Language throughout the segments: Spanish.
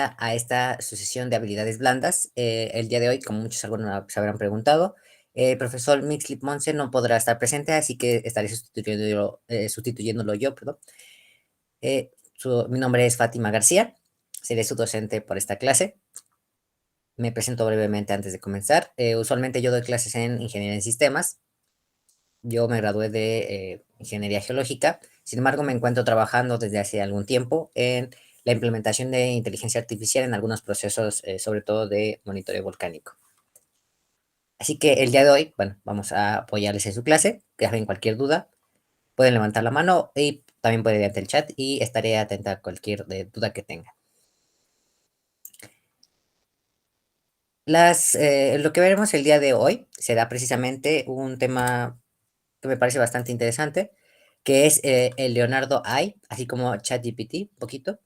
A esta sucesión de habilidades blandas. El día de hoy, como muchos algunos se habrán preguntado, el profesor Mixlip Monse no podrá estar presente, así que estaré sustituyéndolo yo, perdón. Mi nombre es Fátima García, seré su docente por esta clase. Me presento brevemente antes de comenzar. Usualmente yo doy clases en Ingeniería en Sistemas. Yo me gradué de Ingeniería Geológica, sin embargo me encuentro trabajando desde hace algún tiempo en la implementación de inteligencia artificial en algunos procesos, sobre todo de monitoreo volcánico. Así que el día de hoy, bueno, vamos a apoyarles en su clase. Que saben, cualquier duda, pueden levantar la mano y también pueden ir ante el chat y estaré atenta a cualquier duda que tengan. Lo que veremos el día de hoy será precisamente un tema que me parece bastante interesante, que es el Leonardo AI, así como ChatGPT, un poquito.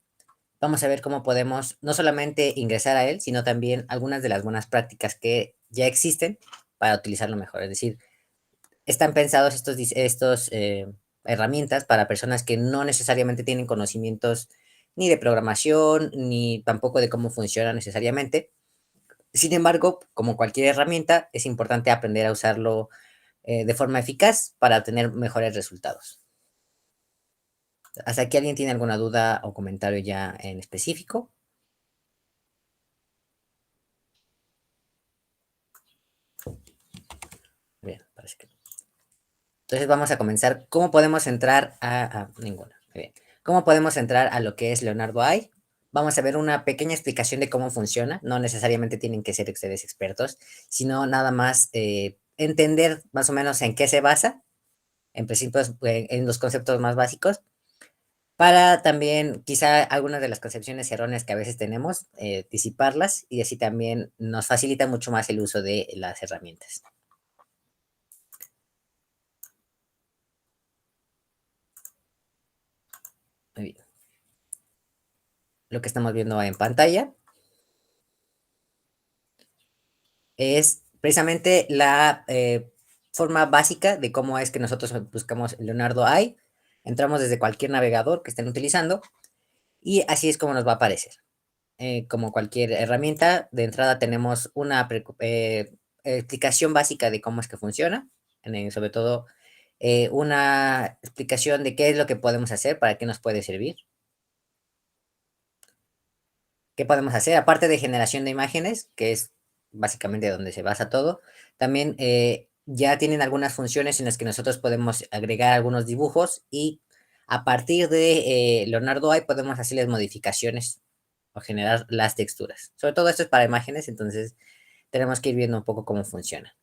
Vamos a ver cómo podemos no solamente ingresar a él, sino también algunas de las buenas prácticas que ya existen para utilizarlo mejor. Es decir, están pensados estos herramientas para personas que no necesariamente tienen conocimientos ni de programación, ni tampoco de cómo funciona necesariamente. Sin embargo, como cualquier herramienta, es importante aprender a usarlo de forma eficaz para tener mejores resultados. ¿Hasta aquí alguien tiene alguna duda o comentario ya en específico? Bien, parece que no. Entonces vamos a comenzar. ¿Cómo podemos entrar a ninguna? Muy bien. ¿Cómo podemos entrar a lo que es Leonardo AI? Vamos a ver una pequeña explicación de cómo funciona. No necesariamente tienen que ser ustedes expertos, sino nada más entender más o menos en qué se basa, en principios, en los conceptos más básicos, para también quizá algunas de las concepciones erróneas que a veces tenemos, disiparlas y así también nos facilita mucho más el uso de las herramientas. Muy bien. Lo que estamos viendo en pantalla es precisamente la forma básica de cómo es que nosotros buscamos Leonardo AI. Entramos desde cualquier navegador que estén utilizando y así es como nos va a aparecer. Como cualquier herramienta, de entrada tenemos una explicación básica de cómo es que funciona, sobre todo una explicación de qué es lo que podemos hacer, para qué nos puede servir, qué podemos hacer, aparte de generación de imágenes, que es básicamente donde se basa todo, también ya tienen algunas funciones en las que nosotros podemos agregar algunos dibujos y a partir de Leonardo AI podemos hacerles modificaciones o generar las texturas. Sobre todo esto es para imágenes, entonces tenemos que ir viendo un poco cómo funciona.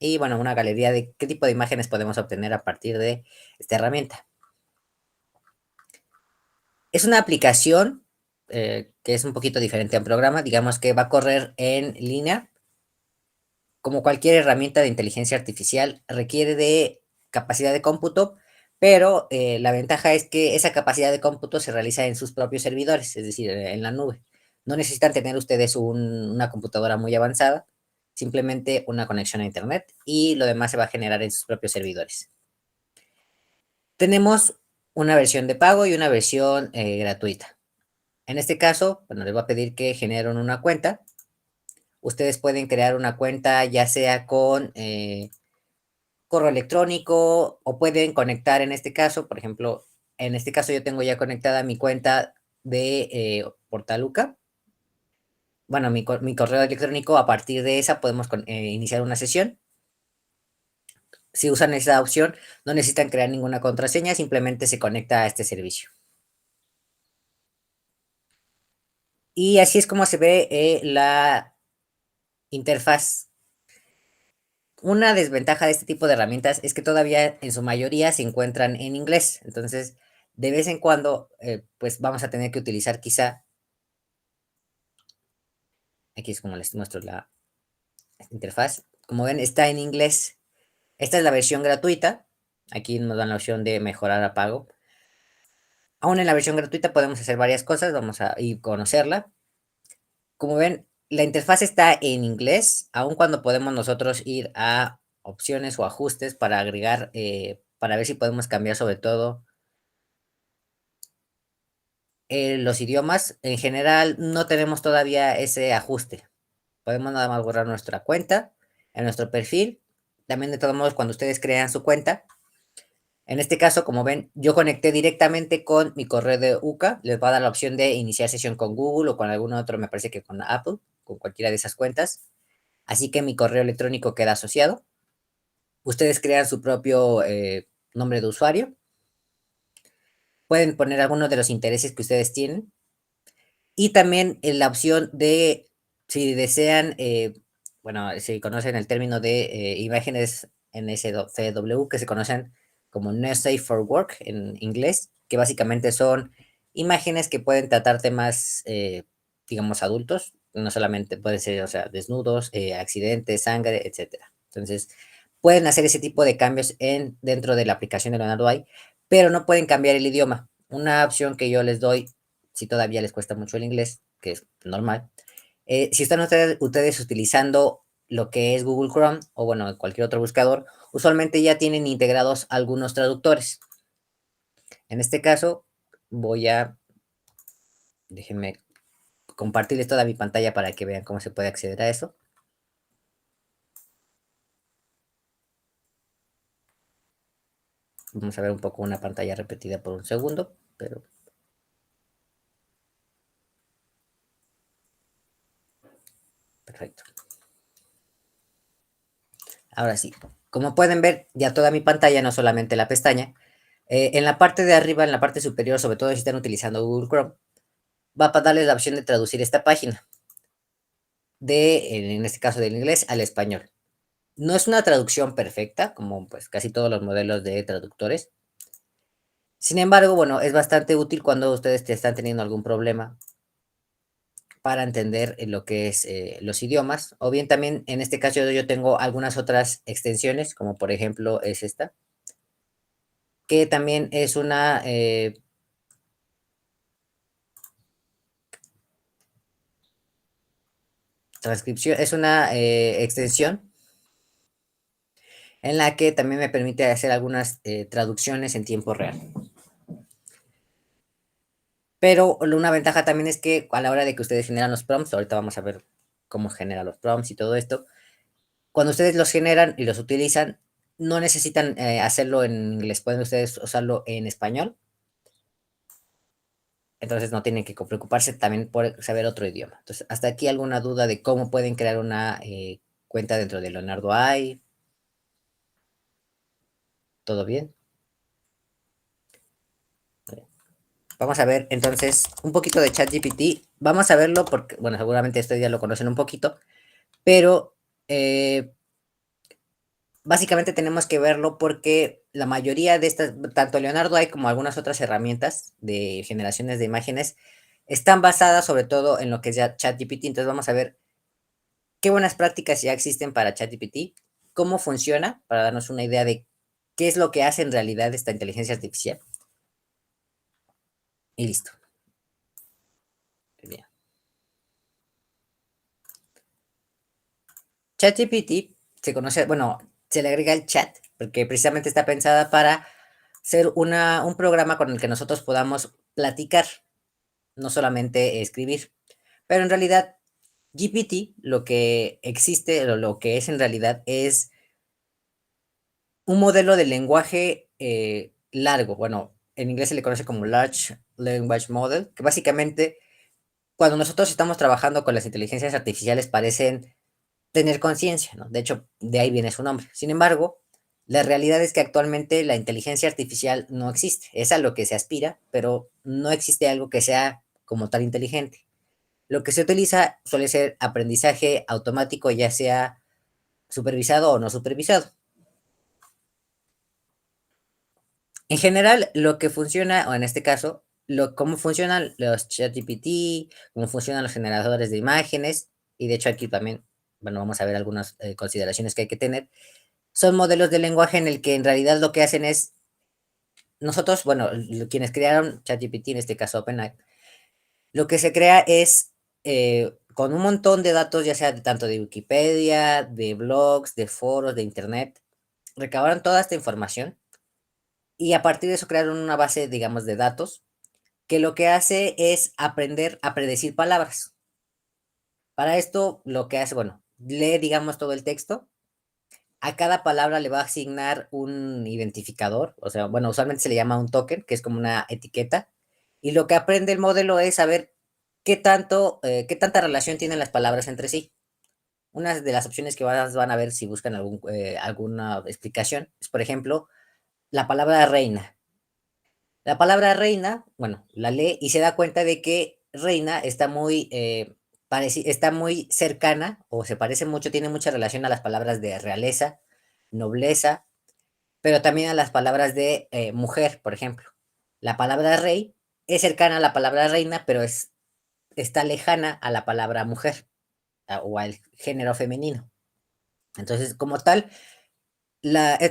Y bueno, una galería de qué tipo de imágenes podemos obtener a partir de esta herramienta. Es una aplicación que es un poquito diferente a un programa, digamos que va a correr en línea. Como cualquier herramienta de inteligencia artificial, requiere de capacidad de cómputo, pero la ventaja es que esa capacidad de cómputo se realiza en sus propios servidores, es decir, en la nube. No necesitan tener ustedes una computadora muy avanzada, simplemente una conexión a Internet y lo demás se va a generar en sus propios servidores. Tenemos una versión de pago y una versión gratuita. En este caso, bueno, les voy a pedir que generen una cuenta. Ustedes pueden crear una cuenta ya sea con correo electrónico o pueden conectar en este caso, por ejemplo, en este caso yo tengo ya conectada mi cuenta de Portaluca. Bueno, mi correo electrónico, a partir de esa podemos iniciar una sesión. Si usan esa opción, no necesitan crear ninguna contraseña, simplemente se conecta a este servicio. Y así es como se ve la interfaz. Una desventaja de este tipo de herramientas es que todavía en su mayoría se encuentran en inglés. Entonces, de vez en cuando, pues vamos a tener que utilizar quizá, aquí es como les muestro la interfaz. Como ven, está en inglés. Esta es la versión gratuita. Aquí nos dan la opción de mejorar a pago. Aún en la versión gratuita podemos hacer varias cosas. Vamos a ir a conocerla. Como ven, la interfaz está en inglés, aun cuando podemos nosotros ir a opciones o ajustes para agregar, para ver si podemos cambiar sobre todo Los idiomas, en general, no tenemos todavía ese ajuste. Podemos nada más borrar nuestra cuenta, en nuestro perfil. También, de todos modos, cuando ustedes crean su cuenta, en este caso, como ven, yo conecté directamente con mi correo de UCA. Les va a dar la opción de iniciar sesión con Google o con algún otro, me parece que con Apple, con cualquiera de esas cuentas. Así que mi correo electrónico queda asociado. Ustedes crean su propio nombre de usuario. Pueden poner algunos de los intereses que ustedes tienen. Y también en la opción de, si desean, bueno, si conocen el término de imágenes NSFW, que se conocen como No Safe for Work en inglés, que básicamente son imágenes que pueden tratar temas, digamos, adultos, no solamente pueden ser, o sea, desnudos, accidentes, sangre, etcétera. Entonces, pueden hacer ese tipo de cambios dentro de la aplicación de Leonardo AI, pero no pueden cambiar el idioma. Una opción que yo les doy, si todavía les cuesta mucho el inglés, que es normal, si están ustedes utilizando lo que es Google Chrome o bueno, cualquier otro buscador, usualmente ya tienen integrados algunos traductores. En este caso, déjenme compartirles toda mi pantalla para que vean cómo se puede acceder a eso. Vamos a ver un poco una pantalla repetida por un segundo, pero perfecto. Ahora sí, como pueden ver, ya toda mi pantalla, no solamente la pestaña, en la parte de arriba, en la parte superior, sobre todo si están utilizando Google Chrome, va a darles la opción de traducir esta página, en este caso del inglés al español. No es una traducción perfecta, como pues casi todos los modelos de traductores. Sin embargo, bueno, es bastante útil cuando ustedes están teniendo algún problema para entender lo que es los idiomas. O bien también, en este caso, yo tengo algunas otras extensiones, como por ejemplo es esta, que también es una transcripción, es una extensión en la que también me permite hacer algunas traducciones en tiempo real. Pero una ventaja también es que a la hora de que ustedes generan los prompts, ahorita vamos a ver cómo generan los prompts y todo esto, cuando ustedes los generan y los utilizan, no necesitan hacerlo en inglés, pueden ustedes usarlo en español, entonces no tienen que preocuparse también por saber otro idioma. Entonces, hasta aquí alguna duda de cómo pueden crear una cuenta dentro de Leonardo AI, ¿todo bien? Vamos a ver entonces un poquito de ChatGPT. Vamos a verlo porque, bueno, seguramente ustedes ya lo conocen un poquito, pero básicamente tenemos que verlo porque la mayoría de estas, tanto Leonardo hay como algunas otras herramientas de generaciones de imágenes, están basadas sobre todo en lo que es ya ChatGPT. Entonces vamos a ver qué buenas prácticas ya existen para ChatGPT, cómo funciona, para darnos una idea de qué es lo que hace en realidad esta inteligencia artificial. Y listo. Bien. ChatGPT se conoce, bueno, se le agrega el chat, porque precisamente está pensada para ser un programa con el que nosotros podamos platicar, no solamente escribir. Pero en realidad, GPT, lo que existe, o lo que es en realidad, es un modelo de lenguaje largo. Bueno, en inglés se le conoce como Large Language Model, que básicamente, cuando nosotros estamos trabajando con las inteligencias artificiales, parecen tener conciencia, ¿no? De hecho, de ahí viene su nombre. Sin embargo, la realidad es que actualmente la inteligencia artificial no existe. Es a lo que se aspira, pero no existe algo que sea como tal inteligente. Lo que se utiliza suele ser aprendizaje automático, ya sea supervisado o no supervisado. En general, lo que funciona, o en este caso, cómo funcionan los ChatGPT, cómo funcionan los generadores de imágenes, y de hecho aquí también, bueno, vamos a ver algunas consideraciones que hay que tener, son modelos de lenguaje en el que en realidad lo que hacen es, nosotros, bueno, quienes crearon ChatGPT, en este caso OpenAI, lo que se crea es con un montón de datos, ya sea tanto de Wikipedia, de blogs, de foros, de internet, recabaron toda esta información y a partir de eso crearon una base, digamos, de datos que lo que hace es aprender a predecir palabras. Para esto, lo que hace, bueno, lee, digamos, todo el texto. A cada palabra le va a asignar un identificador, o sea, bueno, usualmente se le llama un token, que es como una etiqueta. Y lo que aprende el modelo es saber qué tanta relación tienen las palabras entre sí. Una de las opciones que van a ver si buscan alguna explicación es, por ejemplo, la palabra reina. La palabra reina, bueno, la lee y se da cuenta de que reina está muy cercana o se parece mucho, tiene mucha relación a las palabras de realeza, nobleza, pero también a las palabras de mujer, por ejemplo. La palabra rey es cercana a la palabra reina, pero está lejana a la palabra mujer o al género femenino. Entonces, como tal,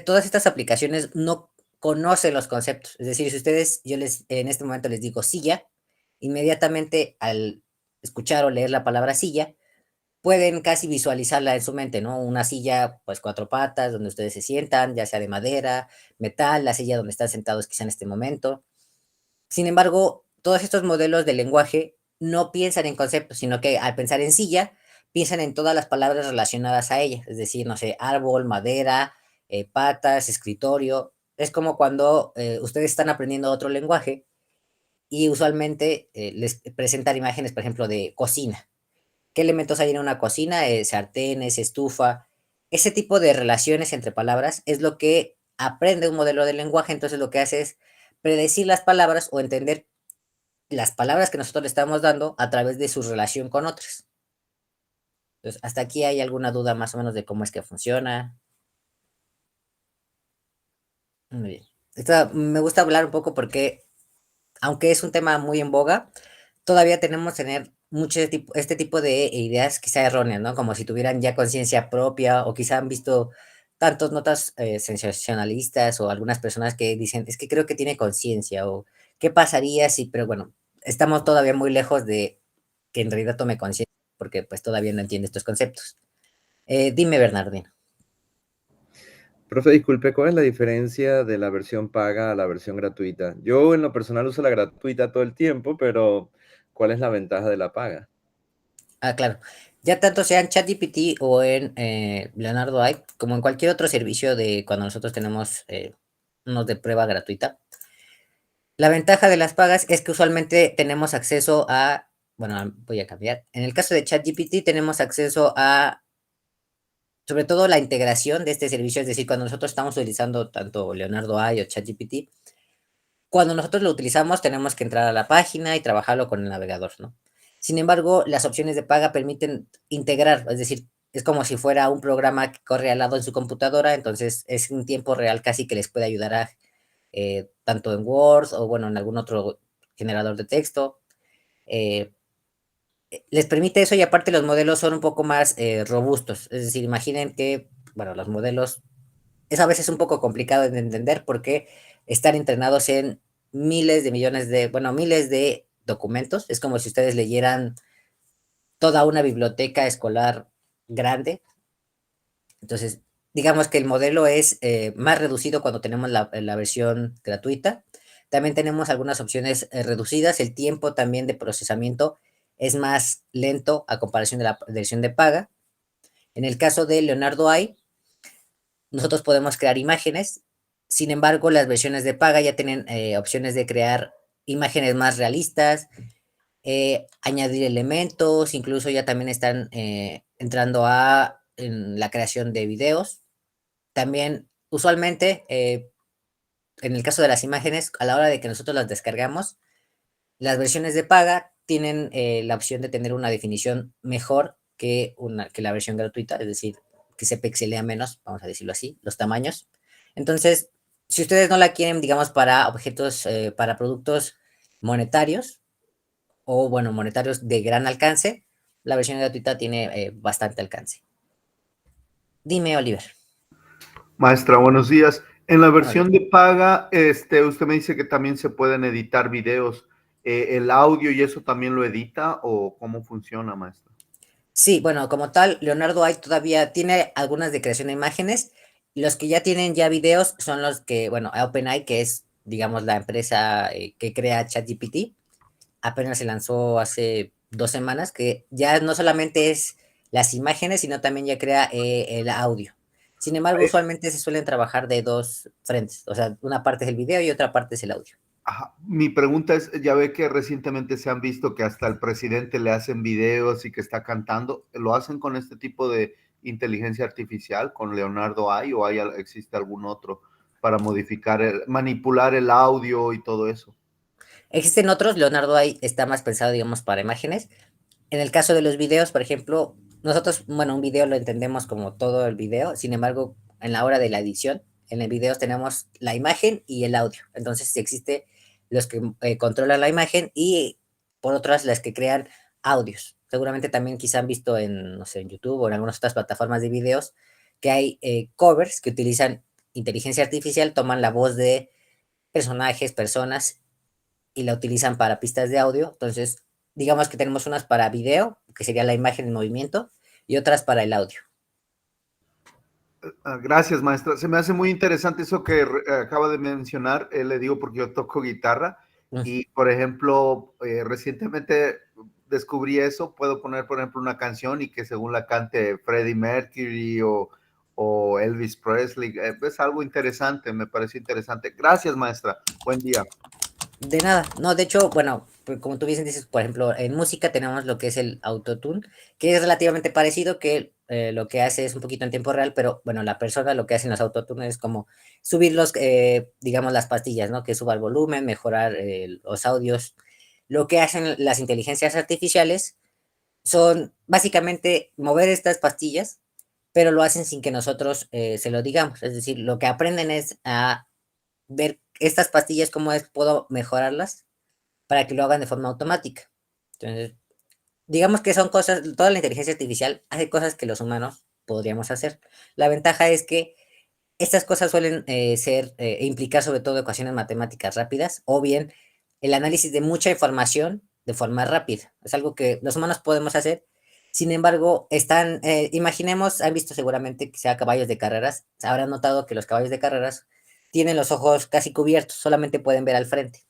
todas estas aplicaciones no conocen los conceptos. Es decir, si ustedes, en este momento les digo silla, inmediatamente al escuchar o leer la palabra silla, pueden casi visualizarla en su mente, ¿no? Una silla, pues 4 patas, donde ustedes se sientan, ya sea de madera, metal, la silla donde están sentados quizá en este momento. Sin embargo, todos estos modelos de lenguaje no piensan en conceptos, sino que al pensar en silla, piensan en todas las palabras relacionadas a ella, es decir, no sé, árbol, madera, patas, escritorio. Es como cuando ustedes están aprendiendo otro lenguaje y usualmente les presentan imágenes, por ejemplo, de cocina. ¿Qué elementos hay en una cocina? Sartenes, estufa. Ese tipo de relaciones entre palabras es lo que aprende un modelo de lenguaje, entonces lo que hace es predecir las palabras o entender las palabras que nosotros le estamos dando a través de su relación con otras. Entonces, hasta aquí hay alguna duda más o menos de cómo es que funciona. Muy bien. Me gusta hablar un poco porque, aunque es un tema muy en boga, todavía tenemos que tener este tipo de ideas quizá erróneas, ¿no? Como si tuvieran ya conciencia propia o quizá han visto tantas notas sensacionalistas o algunas personas que dicen, es que creo que tiene conciencia o qué pasaría si, pero bueno, estamos todavía muy lejos de que en realidad tome conciencia porque pues todavía no entiende estos conceptos. Dime, Bernardino. Profe, disculpe, ¿cuál es la diferencia de la versión paga a la versión gratuita? Yo en lo personal uso la gratuita todo el tiempo, pero ¿cuál es la ventaja de la paga? Ah, claro. Ya tanto sea en ChatGPT o en Leonardo AI, como en cualquier otro servicio de cuando nosotros tenemos unos de prueba gratuita. La ventaja de las pagas es que usualmente tenemos acceso a, bueno, voy a cambiar. En el caso de ChatGPT tenemos acceso a, sobre todo la integración de este servicio, es decir, cuando nosotros estamos utilizando tanto Leonardo AI o ChatGPT, cuando nosotros lo utilizamos tenemos que entrar a la página y trabajarlo con el navegador, ¿no? Sin embargo, las opciones de paga permiten integrar, es decir, es como si fuera un programa que corre al lado en su computadora, entonces es un tiempo real casi que les puede ayudar a, tanto en Word o bueno, en algún otro generador de texto. eh, Les permite eso y aparte los modelos son un poco más robustos, es decir, imaginen que, bueno, los modelos es a veces un poco complicado de entender porque están entrenados en miles de documentos. Es como si ustedes leyeran toda una biblioteca escolar grande. Entonces, digamos que el modelo es más reducido cuando tenemos la versión gratuita. También tenemos algunas opciones reducidas. El tiempo también de procesamiento es más lento a comparación de la versión de paga. En el caso de Leonardo AI, nosotros podemos crear imágenes, sin embargo, las versiones de paga ya tienen opciones de crear imágenes más realistas, añadir elementos, incluso ya también están entrando en la creación de videos. También, usualmente, en el caso de las imágenes, a la hora de que nosotros las descargamos, las versiones de paga tienen la opción de tener una definición mejor que la versión gratuita, es decir, que se pixelea menos, vamos a decirlo así, los tamaños. Entonces, si ustedes no la quieren, digamos, para objetos, para productos monetarios o, bueno, monetarios de gran alcance, la versión gratuita tiene bastante alcance. Dime, Oliver. Maestra, buenos días. En la Hola. versión de paga, usted me dice que también se pueden editar videos. ¿El audio y eso también lo edita o cómo funciona, maestra? Sí, bueno, como tal, Leonardo AI todavía tiene algunas de creación de imágenes. Los que ya tienen ya videos son los que, bueno, OpenAI, que es, digamos, la empresa que crea ChatGPT. apenas se lanzó hace 2 semanas, que ya no solamente es las imágenes, sino también ya crea el audio. Sin embargo, usualmente se suelen trabajar de 2 frentes, o sea, una parte es el video y otra parte es el audio. Ajá. Mi pregunta es, ya ve que recientemente se han visto que hasta el presidente le hacen videos y que está cantando. ¿Lo hacen con este tipo de inteligencia artificial, con Leonardo AI, o existe algún otro para manipular el audio y todo eso? Existen otros, Leonardo ahí está más pensado, digamos, para imágenes. En el caso de los videos, por ejemplo, nosotros, bueno, un video lo entendemos como todo el video, sin embargo, en la hora de la edición, en el video tenemos la imagen y el audio. Entonces, existe los que controlan la imagen y por otras las que crean audios. Seguramente también quizá han visto en, no sé, en YouTube o en algunas otras plataformas de videos que hay covers que utilizan inteligencia artificial, toman la voz de personajes, personas y la utilizan para pistas de audio. Entonces, digamos que tenemos unas para video, que sería la imagen en movimiento, y otras para el audio. Gracias, maestra. Se me hace muy interesante eso que acaba de mencionar. Le digo porque yo toco guitarra y, por ejemplo, recientemente descubrí eso. Puedo poner, por ejemplo, una canción y que según la cante Freddie Mercury o Elvis Presley. Es algo interesante, me pareció interesante. Gracias, maestra. Buen día. De nada, no, de hecho, bueno, pues como tú bien dices, por ejemplo, en música tenemos lo que es el autotune, que es relativamente parecido, que lo que hace es un poquito en tiempo real, pero bueno, la persona lo que hace en los autotunes es como subir los, digamos, las pastillas, ¿no? Que suba el volumen, mejorar los audios. Lo que hacen las inteligencias artificiales son básicamente mover estas pastillas, pero lo hacen sin que nosotros se lo digamos. Es decir, lo que aprenden es a ver estas pastillas, cómo es, puedo mejorarlas para que lo hagan de forma automática. Entonces, digamos que son cosas, toda la inteligencia artificial hace cosas que los humanos podríamos hacer. La ventaja es que estas cosas suelen implicar sobre todo ecuaciones matemáticas rápidas o bien el análisis de mucha información de forma rápida. Es algo que los humanos podemos hacer. Sin embargo, imaginemos, han visto seguramente que sea caballos de carreras, habrán notado que los caballos de carreras tienen los ojos casi cubiertos, solamente pueden ver al frente.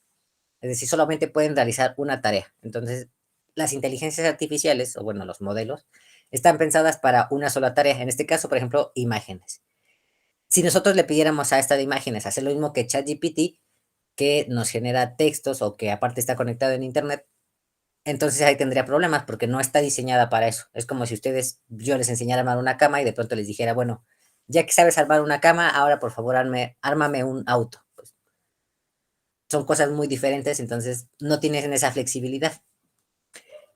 Es decir, solamente pueden realizar una tarea. Entonces, las inteligencias artificiales, o bueno, los modelos, están pensadas para una sola tarea. En este caso, por ejemplo, imágenes. Si nosotros le pidiéramos a esta de imágenes hacer lo mismo que ChatGPT, que nos genera textos o que aparte está conectado en Internet, entonces ahí tendría problemas porque no está diseñada para eso. Es como si yo les enseñara a armar una cama y de pronto les dijera, bueno, ya que sabes armar una cama, ahora por favor ármame un auto. Pues, son cosas muy diferentes, entonces no tienes esa flexibilidad.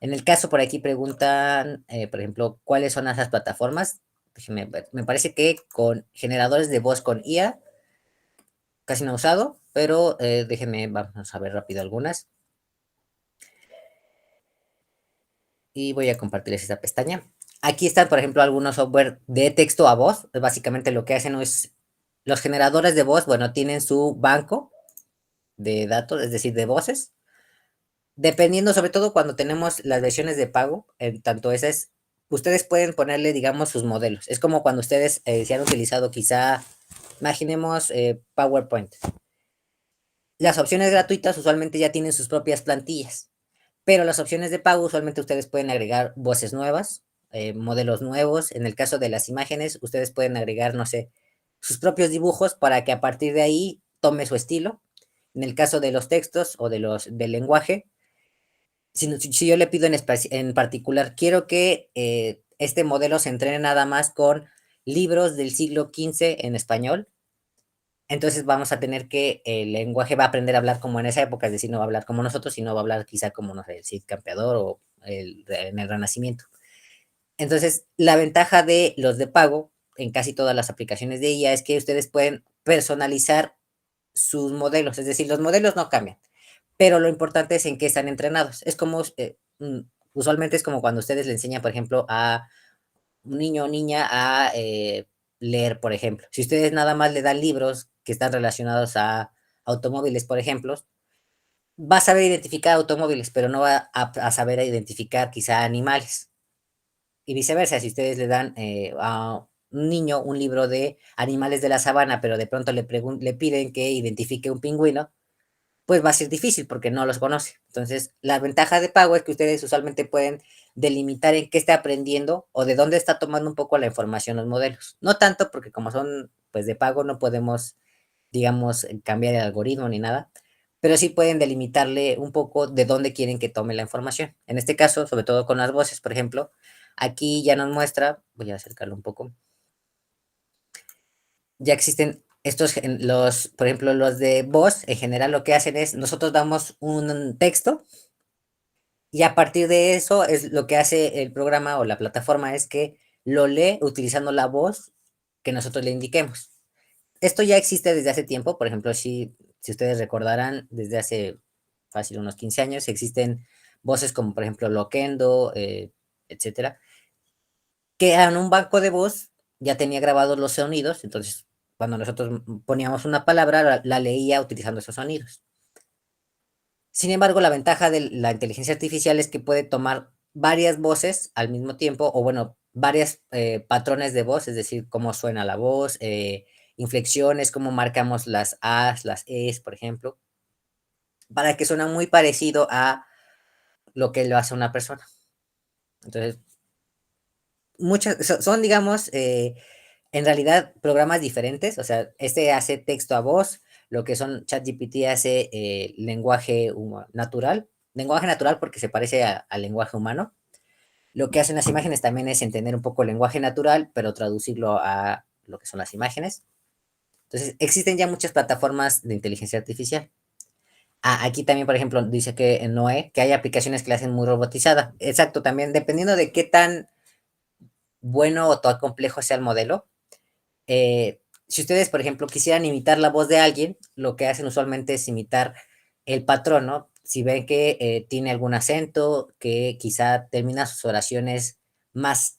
En el caso, por aquí preguntan, por ejemplo, ¿cuáles son esas plataformas? Déjenme ver. Me parece que con generadores de voz con IA, casi no he usado, pero déjenme, vamos a ver rápido algunas. Y voy a compartirles esta pestaña. Aquí están, por ejemplo, algunos software de texto a voz. Básicamente lo que hacen es, los generadores de voz, bueno, tienen su banco de datos, es decir, de voces. Dependiendo, sobre todo cuando tenemos las versiones de pago, en tanto esas, ustedes pueden ponerle, digamos, sus modelos. Es como cuando ustedes se han utilizado quizá, imaginemos PowerPoint. Las opciones gratuitas usualmente ya tienen sus propias plantillas, pero las opciones de pago usualmente ustedes pueden agregar voces nuevas, modelos nuevos. En el caso de las imágenes, ustedes pueden agregar, no sé, sus propios dibujos para que a partir de ahí tome su estilo. En el caso de los textos o del lenguaje, si yo le pido en particular, quiero que este modelo se entrene nada más con libros del siglo XV en español, entonces vamos a tener que el lenguaje va a aprender a hablar como en esa época, es decir, no va a hablar como nosotros, sino va a hablar quizá como, no sé, el Cid Campeador o en el Renacimiento. Entonces, la ventaja de los de pago en casi todas las aplicaciones de IA es que ustedes pueden personalizar sus modelos, es decir, los modelos no cambian, pero lo importante es en qué están entrenados. Es como, usualmente es como cuando ustedes le enseñan, por ejemplo, a un niño o niña a leer, por ejemplo. Si ustedes nada más le dan libros que están relacionados a automóviles, por ejemplo, va a saber identificar automóviles, pero no va a saber identificar quizá animales. Y viceversa, si ustedes le dan a un niño un libro de animales de la sabana, pero de pronto le piden que identifique un pingüino, pues va a ser difícil porque no los conoce. Entonces, la ventaja de pago es que ustedes usualmente pueden delimitar en qué está aprendiendo o de dónde está tomando un poco la información los modelos. No tanto porque como son pues de pago no podemos, digamos, cambiar el algoritmo ni nada, pero sí pueden delimitarle un poco de dónde quieren que tome la información. En este caso, sobre todo con las voces, por ejemplo, aquí ya nos muestra, voy a acercarlo un poco, ya existen los, por ejemplo, los de voz, en general lo que hacen es, nosotros damos un texto y a partir de eso es lo que hace el programa o la plataforma es que lo lee utilizando la voz que nosotros le indiquemos. Esto ya existe desde hace tiempo, por ejemplo, si ustedes recordarán, desde hace fácil unos 15 años existen voces como por ejemplo Loquendo, etcétera, que en un banco de voz ya tenía grabados los sonidos, entonces cuando nosotros poníamos una palabra, la leía utilizando esos sonidos. Sin embargo, la ventaja de la inteligencia artificial es que puede tomar varias voces al mismo tiempo, o bueno, varios patrones de voz, es decir, cómo suena la voz, inflexiones, cómo marcamos las A's, las E's, por ejemplo, para que suene muy parecido a lo que lo hace una persona. Entonces, son, digamos, en realidad programas diferentes, o sea, este hace texto a voz, lo que son ChatGPT hace lenguaje natural porque se parece al lenguaje humano. Lo que hacen las imágenes también es entender un poco el lenguaje natural, pero traducirlo a lo que son las imágenes. Entonces, existen ya muchas plataformas de inteligencia artificial. Aquí también, por ejemplo, dice que en Noé, que hay aplicaciones que la hacen muy robotizada. Exacto, también dependiendo de qué tan bueno o tan complejo sea el modelo, si ustedes, por ejemplo, quisieran imitar la voz de alguien, lo que hacen usualmente es imitar el patrón, ¿no? Si ven que tiene algún acento, que quizá termina sus oraciones más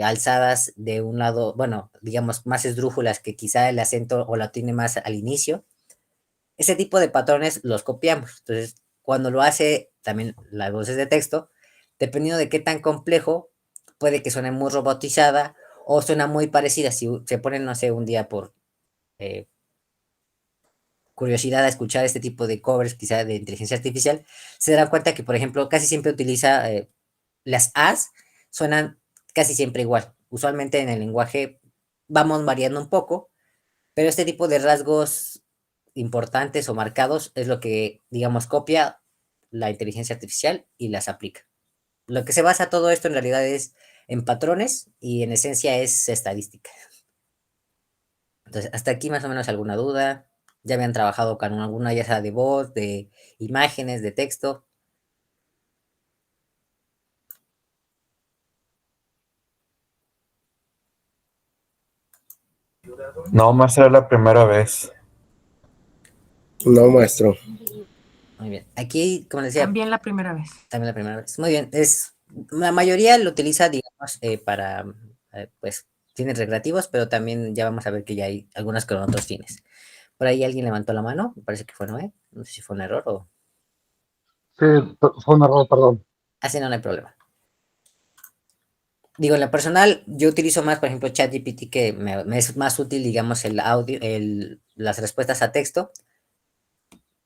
alzadas de un lado, bueno, digamos, más esdrújulas que quizá el acento o la tiene más al inicio, ese tipo de patrones los copiamos. Entonces, cuando lo hace también las voces de texto, dependiendo de qué tan complejo, puede que suene muy robotizada o suena muy parecida. Si se ponen, no sé, un día por eh, curiosidad a escuchar este tipo de covers, quizá de inteligencia artificial, se darán cuenta que, por ejemplo, casi siempre utiliza las As, suenan casi siempre igual. Usualmente en el lenguaje vamos variando un poco, pero este tipo de rasgos importantes o marcados es lo que, digamos, copia la inteligencia artificial y las aplica. Lo que se basa todo esto en realidad es en patrones y en esencia es estadística. Entonces, hasta aquí más o menos alguna duda. Ya habían trabajado con alguna, ya sea de voz, de imágenes, de texto. No, maestra, es la primera vez. No, maestro. Muy bien. Aquí, como les decía, También la primera vez. también la primera vez. Muy bien. La mayoría lo utiliza, digamos, para, pues, fines recreativos, pero también ya vamos a ver que ya hay algunas con otros fines. Por ahí alguien levantó la mano, me parece que fue Noé. No sé si fue un error o... Sí, fue un error, perdón. Así no hay problema. Digo, en lo personal, yo utilizo más, por ejemplo, ChatGPT, que me es más útil, digamos, el audio, las respuestas a texto.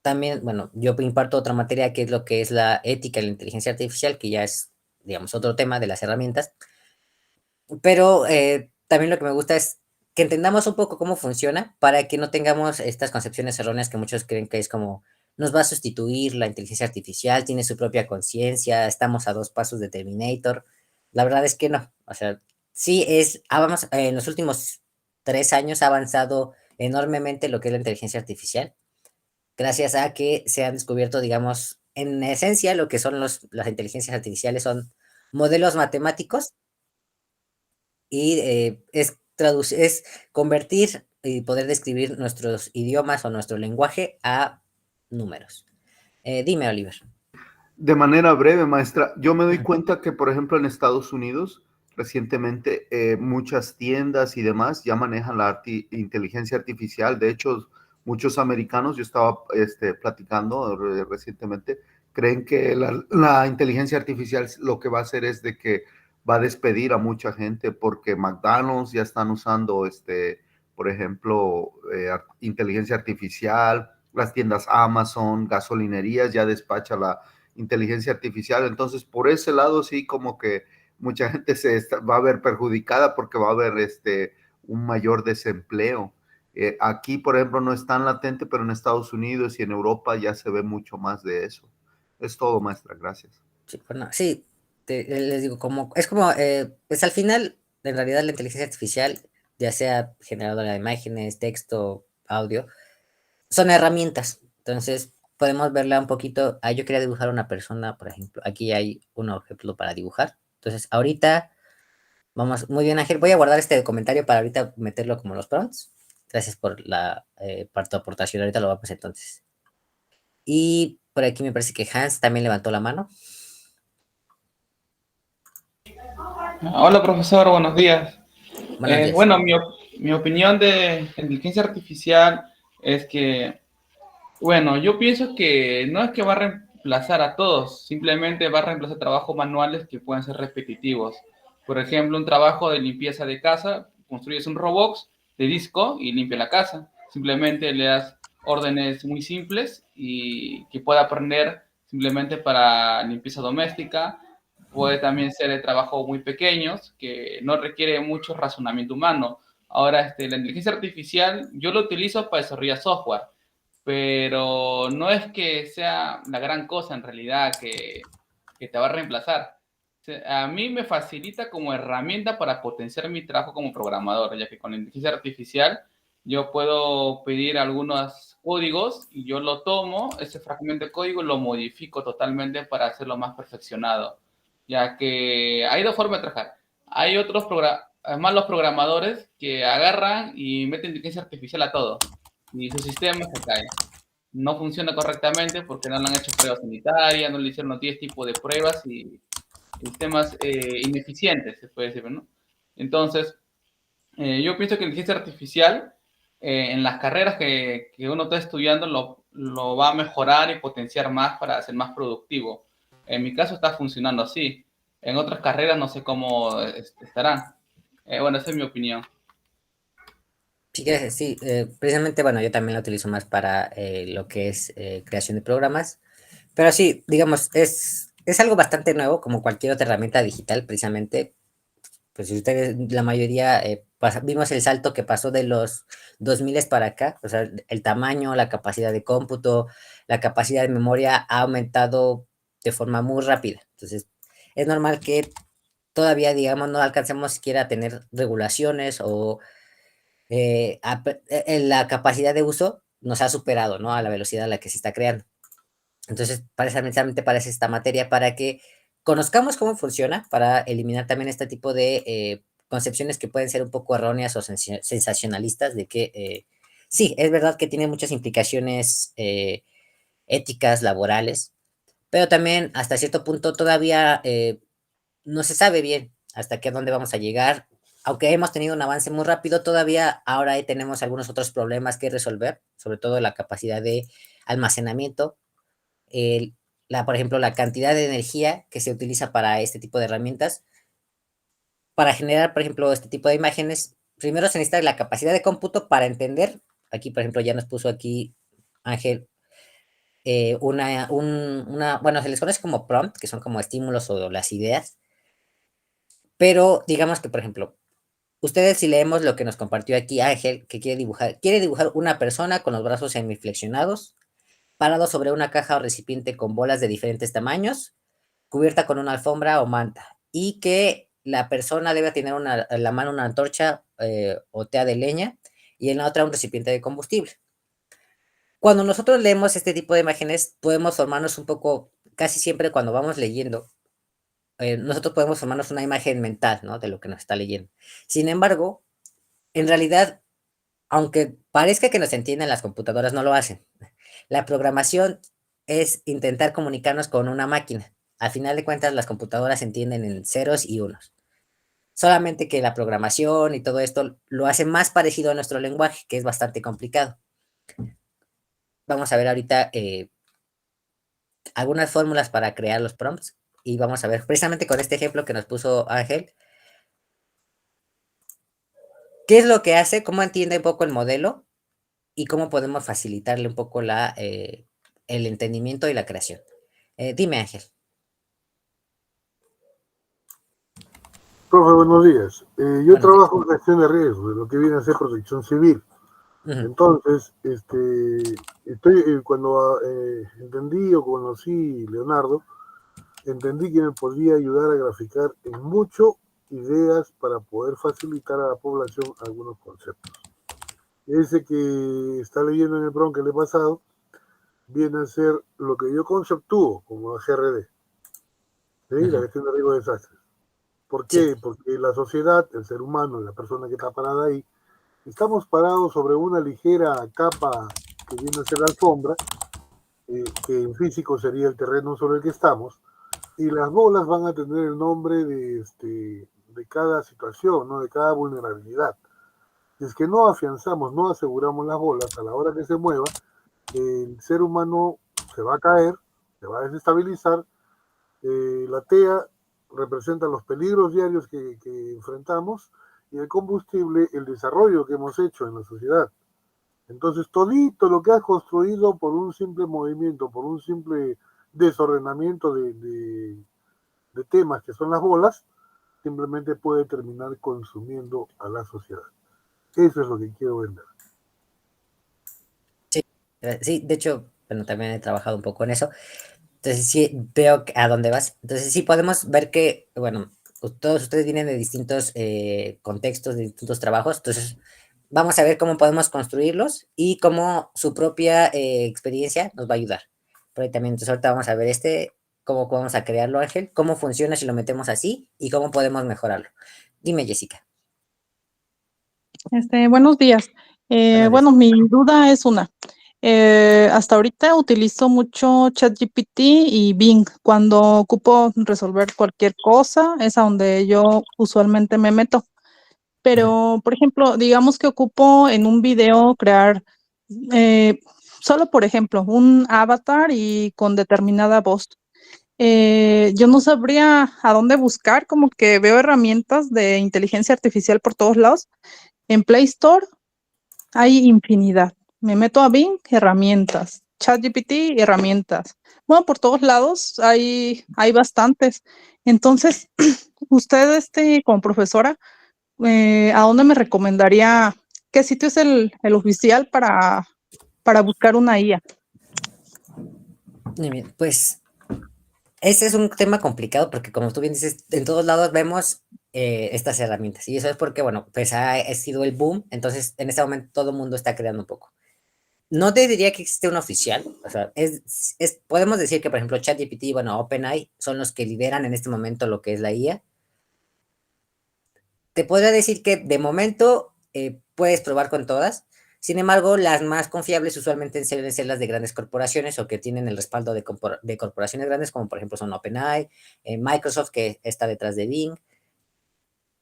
También, bueno, yo imparto otra materia que es lo que es la ética de la inteligencia artificial, que ya es, digamos, otro tema de las herramientas. Pero también lo que me gusta es que entendamos un poco cómo funciona para que no tengamos estas concepciones erróneas que muchos creen que es como nos va a sustituir la inteligencia artificial, tiene su propia conciencia, estamos a 2 pasos de Terminator. La verdad es que no. O sea, sí vamos, en los últimos 3 años ha avanzado enormemente lo que es la inteligencia artificial, gracias a que se han descubierto, digamos, en esencia lo que son las inteligencias artificiales son modelos matemáticos y es convertir y poder describir nuestros idiomas o nuestro lenguaje a números. Dime, Oliver. De manera breve, maestra, yo me doy cuenta que, por ejemplo, en Estados Unidos, recientemente muchas tiendas y demás ya manejan la inteligencia artificial. De hecho, muchos americanos, yo estaba platicando recientemente, creen que la inteligencia artificial lo que va a hacer es de que va a despedir a mucha gente porque McDonald's ya están usando, por ejemplo, inteligencia artificial. las tiendas Amazon, gasolinerías, ya despacha la inteligencia artificial. Entonces, por ese lado sí como que mucha gente va a ver perjudicada porque va a haber un mayor desempleo. Aquí, por ejemplo, no es tan latente, pero en Estados Unidos y en Europa ya se ve mucho más de eso. Es todo, maestra. Gracias. Sí, bueno, sí, les digo, es como, pues al final, en realidad la inteligencia artificial, ya sea generadora de imágenes, texto, audio, son herramientas. Entonces, podemos verla un poquito. Yo quería dibujar una persona, por ejemplo. Aquí hay un ejemplo para dibujar. Entonces, ahorita, vamos, muy bien, Ángel. Voy a guardar este comentario para ahorita meterlo como los prompts. Gracias por tu aportación. Ahorita lo vamos entonces. Y por aquí me parece que Hans también levantó la mano. Hola profesor, buenos días. Buenos días. Bueno, mi opinión de inteligencia artificial es que, bueno, yo pienso que no es que va a reemplazar a todos, simplemente va a reemplazar trabajos manuales que pueden ser repetitivos. Por ejemplo, un trabajo de limpieza de casa, construyes un robot de disco y limpia la casa. Simplemente le das órdenes muy simples y que pueda aprender simplemente para limpieza doméstica. Puede también ser de trabajo muy pequeños, que no requiere mucho razonamiento humano. Ahora, la inteligencia artificial, yo lo utilizo para desarrollar software, pero no es que sea la gran cosa en realidad que te va a reemplazar. A mí me facilita como herramienta para potenciar mi trabajo como programador, ya que con la inteligencia artificial yo puedo pedir algunos códigos y yo lo tomo, ese fragmento de código lo modifico totalmente para hacerlo más perfeccionado, ya que hay dos formas de trabajar. Hay otros malos programadores que agarran y meten inteligencia artificial a todo y su sistema se cae. No funciona correctamente porque no le han hecho pruebas sanitarias, no le hicieron 10 tipos de pruebas y sistemas ineficientes, se puede decir, ¿no? Entonces, yo pienso que la inteligencia artificial en las carreras que uno está estudiando lo va a mejorar y potenciar más para ser más productivo. En mi caso está funcionando así. En otras carreras no sé cómo estarán. Bueno, esa es mi opinión. Sí, gracias. Sí, precisamente, bueno, yo también la utilizo más para lo que es creación de programas. Pero sí, digamos, es algo bastante nuevo, como cualquier otra herramienta digital, precisamente. Pues si ustedes, la mayoría, vimos el salto que pasó de los 2000 para acá, o sea, el tamaño, la capacidad de cómputo, la capacidad de memoria ha aumentado de forma muy rápida. Entonces, es normal que todavía, digamos, no alcancemos siquiera a tener regulaciones o la capacidad de uso nos ha superado, ¿no? A la velocidad a la que se está creando. Entonces, precisamente parece esta materia para que conozcamos cómo funciona, para eliminar también este tipo de concepciones que pueden ser un poco erróneas o sensacionalistas de que sí, es verdad que tiene muchas implicaciones éticas, laborales, pero también hasta cierto punto todavía no se sabe bien hasta qué dónde vamos a llegar. Aunque hemos tenido un avance muy rápido, todavía ahora ahí tenemos algunos otros problemas que resolver, sobre todo la capacidad de almacenamiento, el, por ejemplo, la cantidad de energía que se utiliza para este tipo de herramientas. Para generar, por ejemplo, este tipo de imágenes, primero se necesita la capacidad de cómputo para entender. Aquí, por ejemplo, ya nos puso aquí Ángel bueno, se les conoce como prompt, que son como estímulos o las ideas, pero digamos que, por ejemplo, ustedes si leemos lo que nos compartió aquí Ángel, que quiere dibujar una persona con los brazos semiflexionados, parado sobre una caja o recipiente con bolas de diferentes tamaños, cubierta con una alfombra o manta, y que la persona debe tener en la mano una antorcha o tea de leña y en la otra un recipiente de combustible. Cuando nosotros leemos este tipo de imágenes, podemos formarnos un poco, casi siempre cuando vamos leyendo, nosotros podemos formarnos una imagen mental, ¿no? De lo que nos está leyendo. Sin embargo, en realidad, aunque parezca que nos entienden, las computadoras no lo hacen. La programación es intentar comunicarnos con una máquina. Al final de cuentas, las computadoras entienden en ceros y unos. Solamente que la programación y todo esto lo hace más parecido a nuestro lenguaje, que es bastante complicado. Vamos a ver ahorita algunas fórmulas para crear los prompts y vamos a ver precisamente con este ejemplo que nos puso Ángel, qué es lo que hace, cómo entiende un poco el modelo y cómo podemos facilitarle un poco el entendimiento y la creación. Dime, Ángel. Profe, buenos días. Yo Buenos días. trabajo en gestión de riesgos, de lo que viene a ser protección civil. Ujú, Entonces, cuando entendí o conocí Leonardo, entendí que me podía ayudar a graficar en mucho ideas para poder facilitar a la población algunos conceptos. Ese que está leyendo en el prompt que le he pasado, viene a ser lo que yo conceptúo como la GRD, ¿sí? La ujú. gestión de riesgos de desastres. ¿Por Sí, qué? Porque la sociedad, el ser humano, la persona que está parada ahí, estamos parados sobre una ligera capa que viene a ser la alfombra, que en físico sería el terreno sobre el que estamos, y las bolas van a tener el nombre de cada situación, ¿no? De cada vulnerabilidad. Si es que no afianzamos, no aseguramos las bolas a la hora que se mueva, el ser humano se va a caer, se va a desestabilizar. La TEA representa los peligros diarios que enfrentamos y el combustible, el desarrollo que hemos hecho en la sociedad. Entonces, todito lo que has construido por un simple movimiento, por un simple desordenamiento de temas que son las bolas, simplemente puede terminar consumiendo a la sociedad. Eso es lo que quiero vender. sí, sí, de hecho, bueno, también he trabajado un poco en eso. Entonces sí veo a dónde vas. Entonces sí podemos ver que, bueno, todos ustedes vienen de distintos contextos, de distintos trabajos. Entonces vamos a ver cómo podemos construirlos y cómo su propia experiencia nos va a ayudar. Por ahí también, entonces ahorita vamos a ver cómo vamos a crearlo, Ángel, cómo funciona si lo metemos así y cómo podemos mejorarlo. Dime, Jessica. Buenos días. Buenos días. Bueno, mi duda es una. Hasta ahorita utilizo mucho ChatGPT y Bing. Cuando ocupo resolver cualquier cosa, es a donde yo usualmente me meto. Ujú. Pero, por ejemplo, digamos que ocupo en un video crear, eh, solo por ejemplo, un avatar y con determinada voz. Yo no sabría a dónde buscar, como que veo herramientas de inteligencia artificial por todos lados. En Play Store hay infinidad. Me meto a Bing, herramientas. ChatGPT, herramientas. Bueno, por todos lados hay bastantes. Entonces, usted, como profesora, ¿a dónde me recomendaría? ¿Qué sitio es el oficial para buscar una IA? Muy bien, pues ese es un tema complicado porque como tú bien dices, en todos lados vemos estas herramientas y eso es porque, bueno, pues ha sido el boom, entonces en este momento todo el mundo está creando un poco. No te diría que existe un oficial, o sea, podemos decir que, por ejemplo, ChatGPT, bueno, OpenAI son los que lideran en este momento lo que es la IA. Te podría decir que de momento puedes probar con todas, sin embargo, las más confiables usualmente suelen ser las de grandes corporaciones o que tienen el respaldo de corporaciones grandes, como por ejemplo son OpenAI, Microsoft, que está detrás de Bing.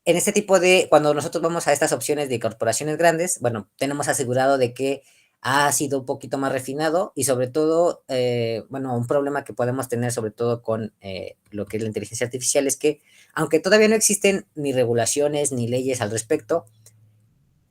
En este tipo cuando nosotros vamos a estas opciones de corporaciones grandes, bueno, tenemos asegurado de que ha sido un poquito más refinado y sobre todo, bueno, un problema que podemos tener sobre todo con lo que es la inteligencia artificial es que, aunque todavía no existen ni regulaciones ni leyes al respecto,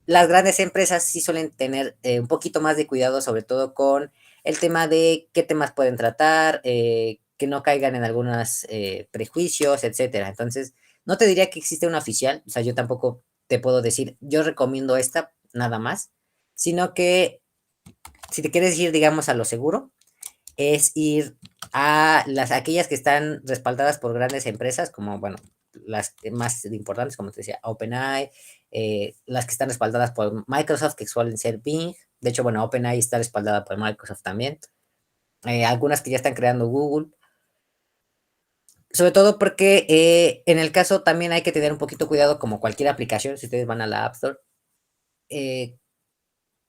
las grandes empresas sí suelen tener un poquito más de cuidado, sobre todo con el tema de qué temas pueden tratar, que no caigan en algunos prejuicios, etcétera. Entonces, no te diría que existe una oficial, o sea, yo tampoco te puedo decir, yo recomiendo esta, nada más, sino que si te quieres ir, digamos, a lo seguro, es ir a aquellas que están respaldadas por grandes empresas, como, bueno, las más importantes, como te decía, OpenAI, las que están respaldadas por Microsoft, que suelen ser Bing. De hecho, bueno, OpenAI está respaldada por Microsoft también. Algunas que ya están creando Google. Sobre todo porque en el caso también hay que tener un poquito cuidado, como cualquier aplicación, si ustedes van a la App Store. eh,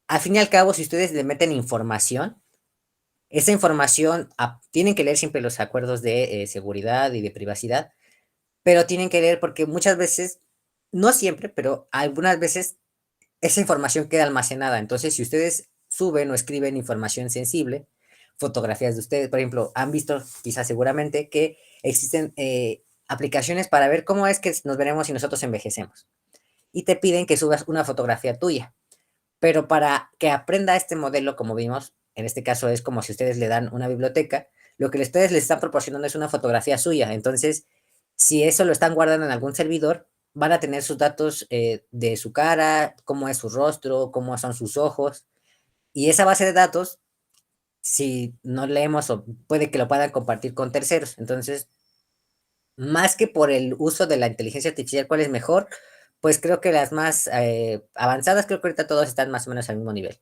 Al fin y al cabo, si ustedes le meten información, esa información tienen que leer siempre los acuerdos de seguridad y de privacidad, pero tienen que leer porque muchas veces, no siempre, pero algunas veces esa información queda almacenada. Entonces, si ustedes suben o escriben información sensible, fotografías de ustedes, por ejemplo, han visto quizás seguramente que existen aplicaciones para ver cómo es que nos veremos si nosotros envejecemos. Y te piden que subas una fotografía tuya. pero para que aprenda este modelo, como vimos, en este caso es como si ustedes le dan una biblioteca, lo que ustedes les están proporcionando es una fotografía suya. Entonces, si eso lo están guardando en algún servidor, van a tener sus datos de su cara, cómo es su rostro, cómo son sus ojos. Y esa base de datos, si no leemos o puede que lo puedan compartir con terceros. Entonces, más que por el uso de la inteligencia artificial, ¿cuál es mejor? Pues creo que las más avanzadas, creo que ahorita todos están más o menos al mismo nivel.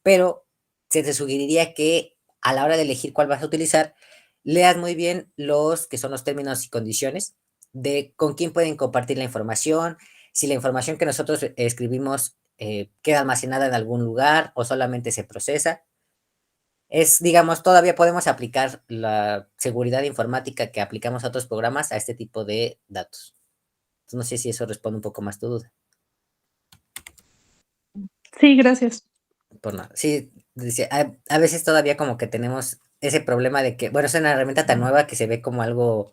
Pero se te sugeriría que a la hora de elegir cuál vas a utilizar, leas muy bien los que son los términos y condiciones de con quién pueden compartir la información, si la información que nosotros escribimos queda almacenada en algún lugar o solamente se procesa. Es, digamos, todavía podemos aplicar la seguridad informática que aplicamos a otros programas a este tipo de datos. Entonces, no sé si eso responde un poco más tu duda. Sí, gracias. Por nada. Sí, a veces todavía como que tenemos ese problema de que, bueno, es una herramienta tan nueva que se ve como algo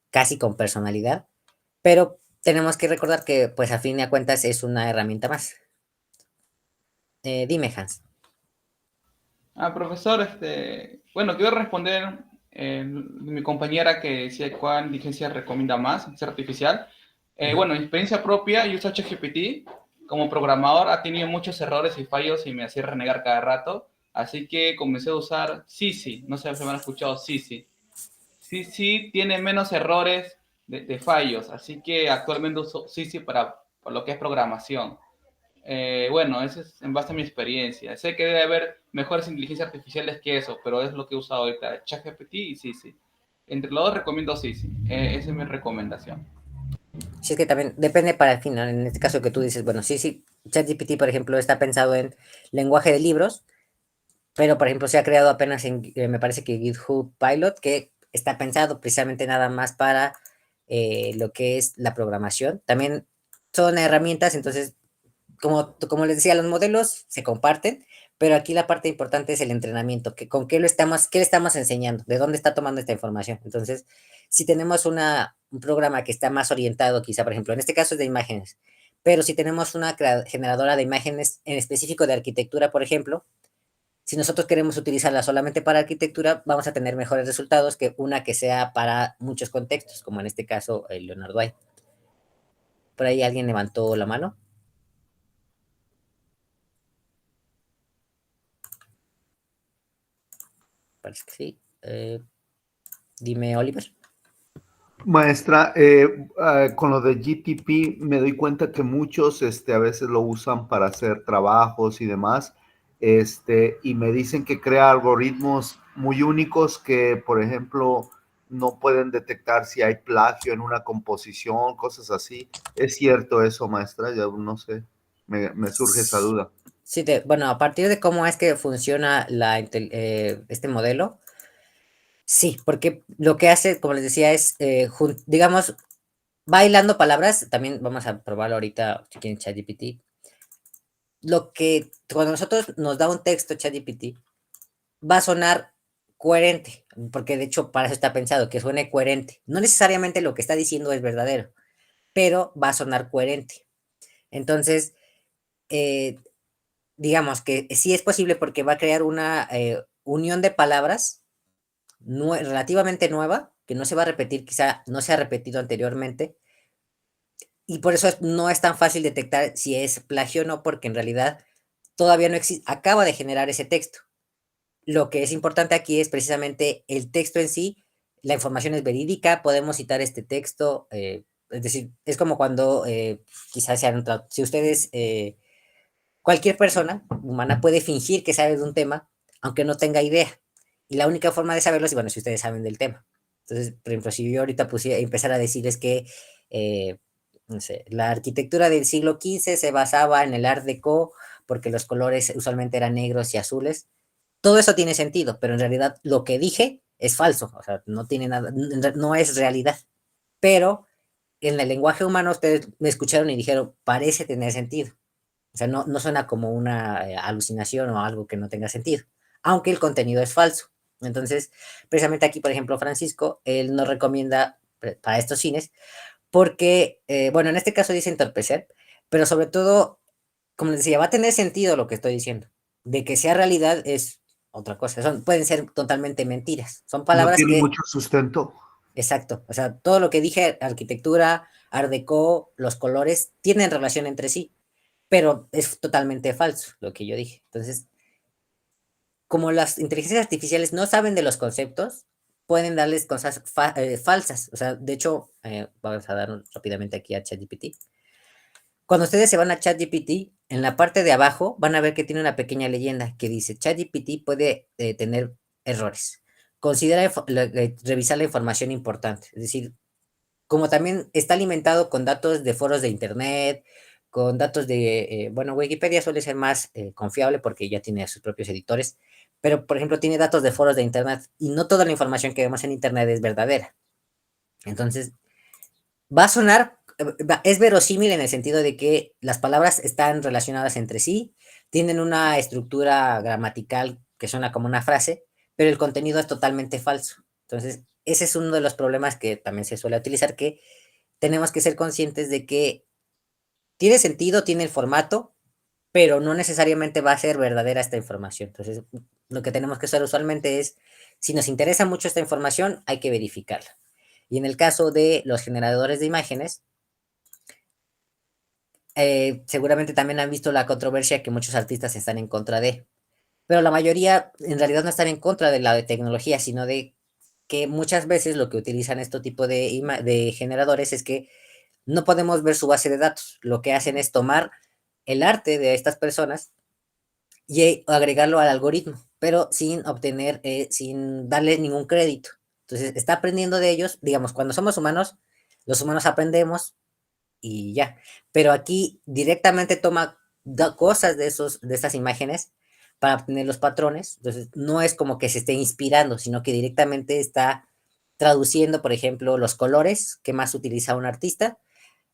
casi con personalidad, pero tenemos que recordar que, pues, a fin de cuentas es una herramienta más. Dime, Hans. Profesor, bueno, quiero responder mi compañera que decía cuál inteligencia recomienda más, inteligencia artificial. Bueno, en experiencia propia, yo uso ChatGPT. Como programador ha tenido muchos errores y fallos y me hacía renegar cada rato. Así que comencé a usar Sisi. No sé si me han escuchado Sisi. Sisi tiene menos errores de fallos. Así que actualmente uso Sisi para lo que es programación. Bueno, eso es en base a mi experiencia. Sé que debe haber mejores inteligencias artificiales que eso, pero es lo que he usado ahorita, ChatGPT y Sisi. Entre los dos recomiendo Sisi. Esa es mi recomendación. Sí, es que también depende para el final. En este caso que tú dices, bueno, sí, ChatGPT, por ejemplo, está pensado en lenguaje de libros, pero, por ejemplo, se ha creado apenas en, me parece que GitHub Pilot, que está pensado precisamente nada más para lo que es la programación. También son herramientas, entonces, como les decía, los modelos se comparten, pero aquí la parte importante es el entrenamiento, que con qué qué le estamos enseñando, de dónde está tomando esta información. Entonces, si tenemos un programa que está más orientado, quizá, por ejemplo, en este caso es de imágenes, pero si tenemos una generadora de imágenes en específico de arquitectura, por ejemplo, si nosotros queremos utilizarla solamente para arquitectura, vamos a tener mejores resultados que una que sea para muchos contextos, como en este caso el Leonardo White. Por ahí alguien levantó la mano. Parece que sí. Dime, Oliver. Maestra, con lo de GTP me doy cuenta que muchos a veces lo usan para hacer trabajos y demás, y me dicen que crea algoritmos muy únicos que, por ejemplo, no pueden detectar si hay plagio en una composición, cosas así. ¿Es cierto eso, maestra? Ya no sé, me surge esa duda. Sí, bueno, a partir de cómo es que funciona este modelo, sí, porque lo que hace, como les decía, es, digamos, va hilando palabras. También vamos a probarlo ahorita, si quieren, ChatGPT. Cuando nosotros nos da un texto ChatGPT, va a sonar coherente, porque de hecho para eso está pensado, que suene coherente. No necesariamente lo que está diciendo es verdadero, pero va a sonar coherente. Entonces, digamos que sí es posible porque va a crear una unión de palabras relativamente nueva, que no se va a repetir, quizá no se ha repetido anteriormente, y por eso no es tan fácil detectar si es plagio o no, porque en realidad todavía no existe, acaba de generar ese texto. Lo que es importante aquí es precisamente el texto en sí, la información es verídica, podemos citar este texto, es decir, es como cuando quizás si ustedes, cualquier persona humana puede fingir que sabe de un tema, aunque no tenga idea, y la única forma de saberlo es, bueno, si ustedes saben del tema. Entonces, por ejemplo, si yo ahorita empezar a decirles que, no sé, la arquitectura del siglo XV se basaba en el Art Deco, porque los colores usualmente eran negros y azules, todo eso tiene sentido, pero en realidad lo que dije es falso, o sea, no tiene nada, no es realidad. Pero en el lenguaje humano ustedes me escucharon y dijeron, parece tener sentido. O sea, no suena como una alucinación o algo que no tenga sentido, aunque el contenido es falso. Entonces, precisamente aquí, por ejemplo, Francisco, él nos recomienda para estos fines, porque, bueno, en este caso dice entorpecer, pero sobre todo como les decía, va a tener sentido lo que estoy diciendo. De que sea realidad es otra cosa. Pueden ser totalmente mentiras. Son No palabras tiene que, mucho sustento. exacto. O sea, todo lo que dije, arquitectura, art déco, los colores, tienen relación entre sí, pero es totalmente falso lo que yo dije. Entonces, como las inteligencias artificiales no saben de los conceptos, pueden darles cosas falsas. O sea, de hecho, vamos a dar rápidamente aquí a ChatGPT. Cuando ustedes se van a ChatGPT, en la parte de abajo van a ver que tiene una pequeña leyenda que dice, ChatGPT puede tener errores. Considera revisar la información importante. Es decir, como también está alimentado con datos de foros de internet, con datos de, bueno, Wikipedia suele ser más confiable porque ya tiene sus propios editores, pero por ejemplo tiene datos de foros de internet y no toda la información que vemos en internet es verdadera. Entonces, va a sonar, es verosímil en el sentido de que las palabras están relacionadas entre sí, tienen una estructura gramatical que suena como una frase, pero el contenido es totalmente falso. Entonces, ese es uno de los problemas que también se suele utilizar, que tenemos que ser conscientes de que tiene sentido, tiene el formato, pero no necesariamente va a ser verdadera esta información. Entonces, lo que tenemos que hacer usualmente es, si nos interesa mucho esta información, hay que verificarla. Y en el caso de los generadores de imágenes, seguramente también han visto la controversia que muchos artistas están en contra de, pero la mayoría en realidad no están en contra de la tecnología, sino de que muchas veces lo que utilizan este tipo de generadores es que no podemos ver su base de datos. Lo que hacen es tomar el arte de estas personas y agregarlo al algoritmo, pero sin obtener, sin darle ningún crédito. Entonces, está aprendiendo de ellos, digamos, cuando somos humanos, los humanos aprendemos y ya. Pero aquí directamente toma cosas de estas imágenes para obtener los patrones. Entonces, no es como que se esté inspirando, sino que directamente está traduciendo, por ejemplo, los colores que más utiliza un artista,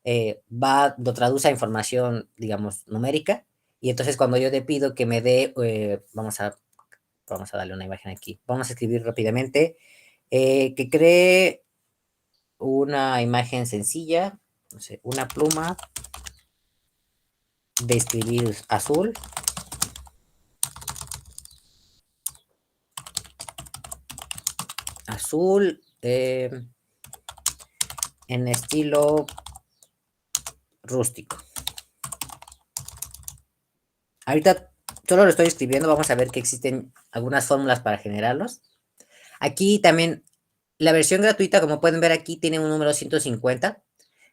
lo traduce a información, digamos, numérica. Y entonces cuando yo le pido que me dé, vamos a darle una imagen aquí. Vamos a escribir rápidamente, que cree una imagen sencilla, no sé, una pluma de escribir azul. Azul, en estilo rústico. Ahorita solo lo estoy escribiendo, vamos a ver que existen algunas fórmulas para generarlos. Aquí también la versión gratuita, como pueden ver aquí, tiene un número 150.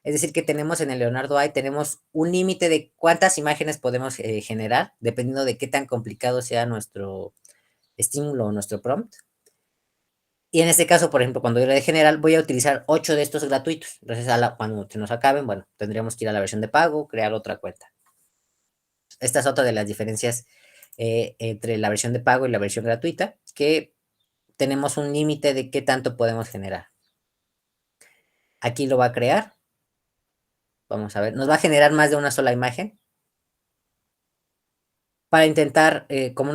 Es decir, que tenemos en el Leonardo AI, tenemos un límite de cuántas imágenes podemos generar, dependiendo de qué tan complicado sea nuestro estímulo o nuestro prompt. Y en este caso, por ejemplo, cuando yo le dé general, voy a utilizar 8 de estos gratuitos. Entonces, cuando se nos acaben, bueno, tendríamos que ir a la versión de pago, crear otra cuenta. Esta es otra de las diferencias entre la versión de pago y la versión gratuita, que tenemos un límite de qué tanto podemos generar. Aquí lo va a crear. Vamos a ver, nos va a generar más de una sola imagen. Para intentar, como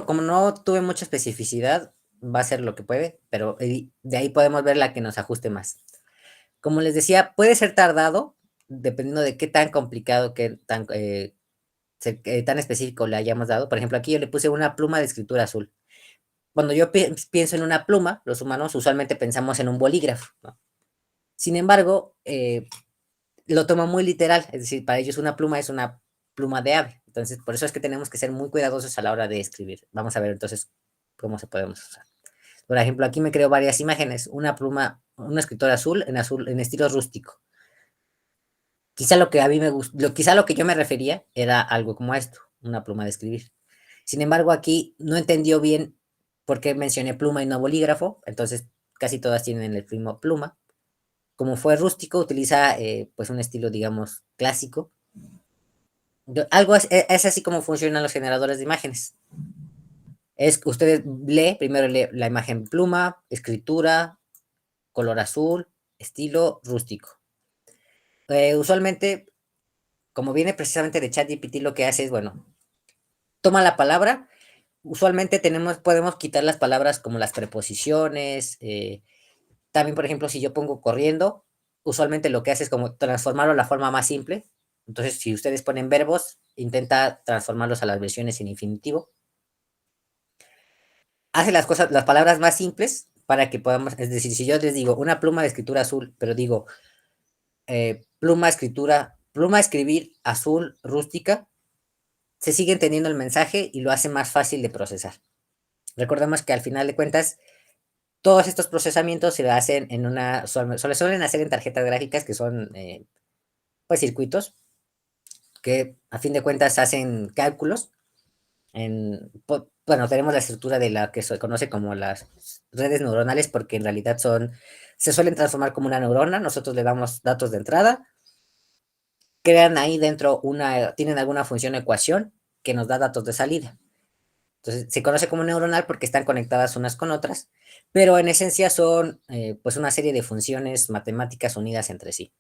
como no tuve mucha especificidad, va a ser lo que puede, pero de ahí podemos ver la que nos ajuste más. Como les decía, puede ser tardado, dependiendo de qué tan complicado, tan específico le hayamos dado. Por ejemplo, aquí yo le puse una pluma de escritura azul. Cuando yo pienso en una pluma, los humanos usualmente pensamos en un bolígrafo, ¿no? Sin embargo, lo tomo muy literal, es decir, para ellos una pluma es una pluma de ave. Entonces, por eso es que tenemos que ser muy cuidadosos a la hora de escribir. Vamos a ver entonces cómo se podemos usar. Por ejemplo, aquí me creo varias imágenes. Una pluma, un escritor azul, en estilo rústico. Quizá lo que a mí me gustó, quizá lo que yo me refería era algo como esto, una pluma de escribir. Sin embargo, aquí no entendió bien por qué mencioné pluma y no bolígrafo, entonces casi todas tienen el primo pluma. Como fue rústico, utiliza pues un estilo, digamos, clásico. Algo es así como funcionan los generadores de imágenes. Es que usted primero lee la imagen pluma, escritura, color azul, estilo rústico. Usualmente, como viene precisamente de ChatGPT, lo que hace es, bueno, toma la palabra. Usualmente podemos quitar las palabras como las preposiciones. También, por ejemplo, si yo pongo corriendo, usualmente lo que hace es como transformarlo a la forma más simple. Entonces, si ustedes ponen verbos, intenta transformarlos a las versiones en infinitivo. Hace las palabras más simples para que podamos, es decir, si yo les digo una pluma de escritura azul, pero digo pluma escribir azul rústica, se siguen teniendo el mensaje y lo hace más fácil de procesar. Recordemos que al final de cuentas, todos estos procesamientos se hacen en suelen hacer en tarjetas gráficas que son pues circuitos que a fin de cuentas hacen cálculos. Bueno, tenemos la estructura de la que se conoce como las redes neuronales porque en realidad se suelen transformar como una neurona. Nosotros le damos datos de entrada, crean ahí dentro tienen alguna función o ecuación que nos da datos de salida. Entonces, se conoce como neuronal porque están conectadas unas con otras, pero en esencia son pues una serie de funciones matemáticas unidas entre sí,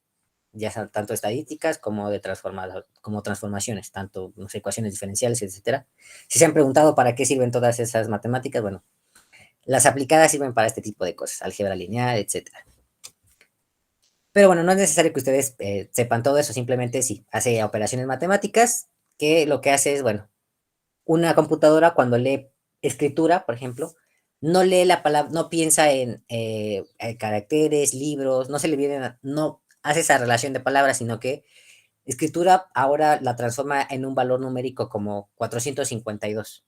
ya sean tanto estadísticas como transformaciones, tanto no sé, ecuaciones diferenciales, etcétera. Si se han preguntado para qué sirven todas esas matemáticas, bueno, las aplicadas sirven para este tipo de cosas, álgebra lineal, etcétera. Pero bueno, no es necesario que ustedes sepan todo eso, simplemente sí, hace operaciones matemáticas, que lo que hace es, bueno, una computadora cuando lee escritura, por ejemplo, no lee la palabra, no piensa en caracteres, libros, no hace esa relación de palabras, sino que escritura ahora la transforma en un valor numérico como 452.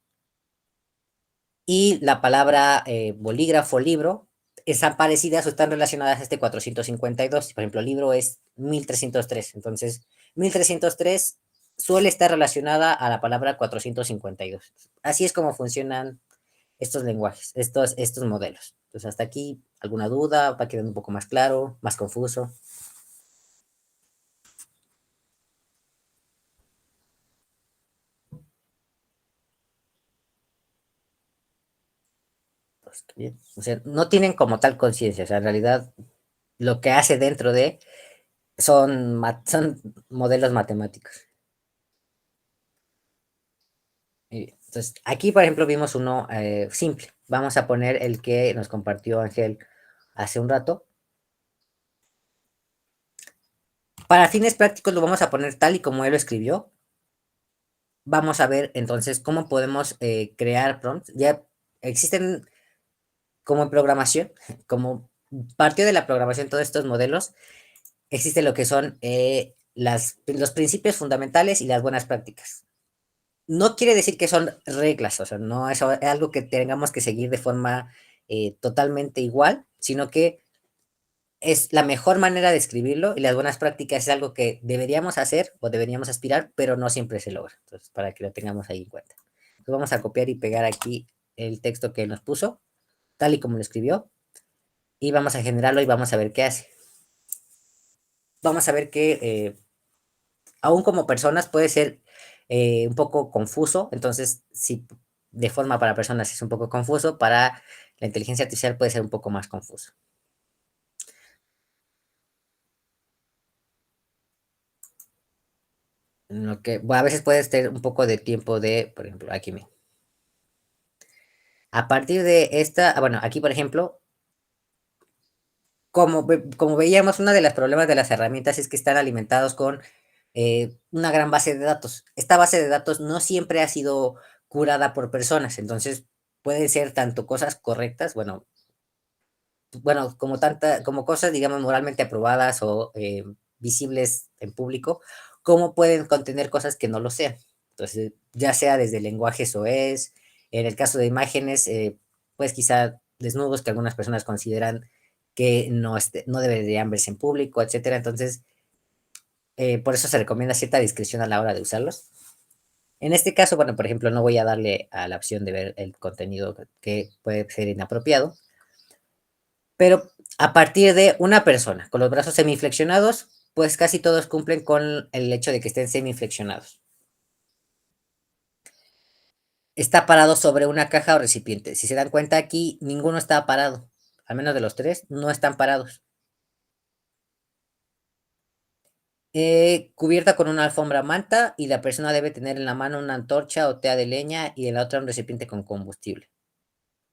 Y la palabra bolígrafo, libro, están parecidas o están relacionadas a este 452. Por ejemplo, libro es 1303. Entonces, 1303 suele estar relacionada a la palabra 452. Así es como funcionan estos lenguajes, estos modelos. Entonces, hasta aquí, ¿alguna duda? ¿Va quedando un poco más claro, más confuso? Pues, bien. O sea, no tienen como tal conciencia, o sea, en realidad lo que hace dentro de son modelos matemáticos. Entonces, aquí, por ejemplo, vimos uno simple. Vamos a poner el que nos compartió Ángel hace un rato. Para fines prácticos lo vamos a poner tal y como él lo escribió. Vamos a ver entonces cómo podemos crear prompts. Ya existen como en programación, como partió de la programación todos estos modelos, existe lo que son los principios fundamentales y las buenas prácticas. No quiere decir que son reglas, o sea, no es algo que tengamos que seguir de forma totalmente igual, sino que es la mejor manera de escribirlo y las buenas prácticas es algo que deberíamos hacer o deberíamos aspirar, pero no siempre se logra. Entonces, para que lo tengamos ahí en cuenta. Entonces, vamos a copiar y pegar aquí el texto que él nos puso, tal y como lo escribió, y vamos a generarlo y vamos a ver qué hace. Vamos a ver que aún como personas puede ser un poco confuso, entonces si de forma para personas es un poco confuso, para la inteligencia artificial puede ser un poco más confuso. Lo que a veces puede tener un poco de tiempo de, por ejemplo, aquí me. A partir de esta, bueno, aquí por ejemplo, como veíamos, uno de los problemas de las herramientas es que están alimentados con una gran base de datos. Esta base de datos no siempre ha sido curada por personas, entonces pueden ser tanto cosas correctas, bueno, como cosas, digamos, moralmente aprobadas o visibles en público, como pueden contener cosas que no lo sean. Entonces, ya sea desde lenguaje soez, en el caso de imágenes, pues quizá desnudos que algunas personas consideran que no deberían verse en público, etcétera. Entonces, por eso se recomienda cierta discreción a la hora de usarlos. En este caso, bueno, por ejemplo, no voy a darle a la opción de ver el contenido que puede ser inapropiado, pero a partir de una persona con los brazos semiflexionados, pues casi todos cumplen con el hecho de que estén semiflexionados. Está parado sobre una caja o recipiente. Si se dan cuenta aquí, ninguno está parado. Al menos de los tres, no están parados. Cubierta con una alfombra manta y la persona debe tener en la mano una antorcha o tea de leña y en la otra un recipiente con combustible.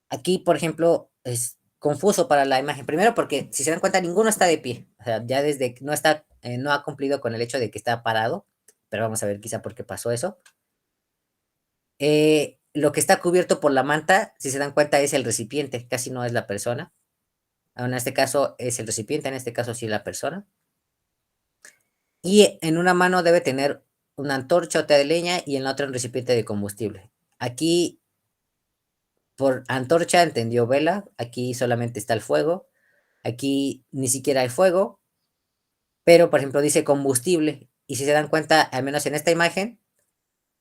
Aquí, por ejemplo, es confuso para la imagen. Primero porque, si se dan cuenta, ninguno está de pie. O sea, ya desde que no ha cumplido con el hecho de que está parado. pero vamos a ver quizá por qué pasó eso. Lo que está cubierto por la manta, si se dan cuenta, es el recipiente, casi no es la persona. En este caso es el recipiente, en este caso sí la persona. Y en una mano debe tener una antorcha o tea de leña y en la otra un recipiente de combustible. Aquí por antorcha entendió vela, aquí solamente está el fuego, aquí ni siquiera hay fuego, pero por ejemplo dice combustible y si se dan cuenta, al menos en esta imagen,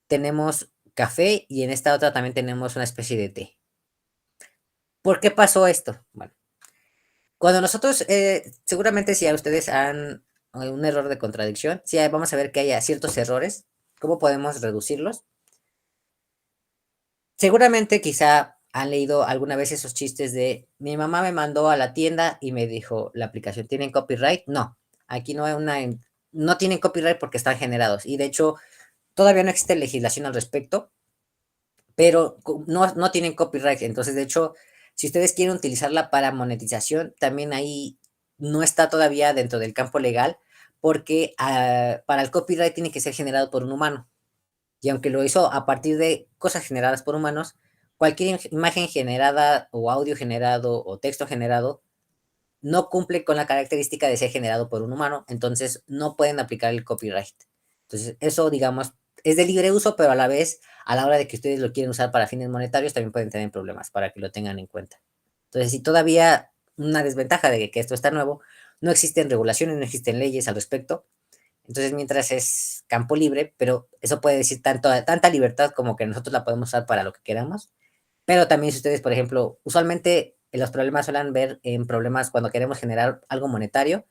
tenemos café y en esta otra también tenemos una especie de té. ¿Por qué pasó esto? Bueno, cuando nosotros, seguramente si a ustedes han un error de contradicción, sí, vamos a ver que haya ciertos errores, ¿cómo podemos reducirlos? Seguramente quizá han leído alguna vez esos chistes de mi mamá me mandó a la tienda y me dijo, ¿la aplicación tiene copyright? No, aquí no hay no tienen copyright porque están generados y de hecho todavía no existe legislación al respecto, pero no tienen copyright. Entonces, de hecho, si ustedes quieren utilizarla para monetización, también ahí no está todavía dentro del campo legal, porque para el copyright tiene que ser generado por un humano. Y aunque lo hizo a partir de cosas generadas por humanos, cualquier imagen generada o audio generado o texto generado no cumple con la característica de ser generado por un humano, entonces no pueden aplicar el copyright. Entonces, eso, digamos, es de libre uso, pero a la vez, a la hora de que ustedes lo quieren usar para fines monetarios, también pueden tener problemas para que lo tengan en cuenta. Entonces, si todavía una desventaja de que esto está nuevo, no existen regulaciones, no existen leyes al respecto. Entonces, mientras es campo libre, pero eso puede decir tanta libertad como que nosotros la podemos usar para lo que queramos. Pero también si ustedes, por ejemplo, usualmente los problemas suelen ver en problemas cuando queremos generar algo monetario,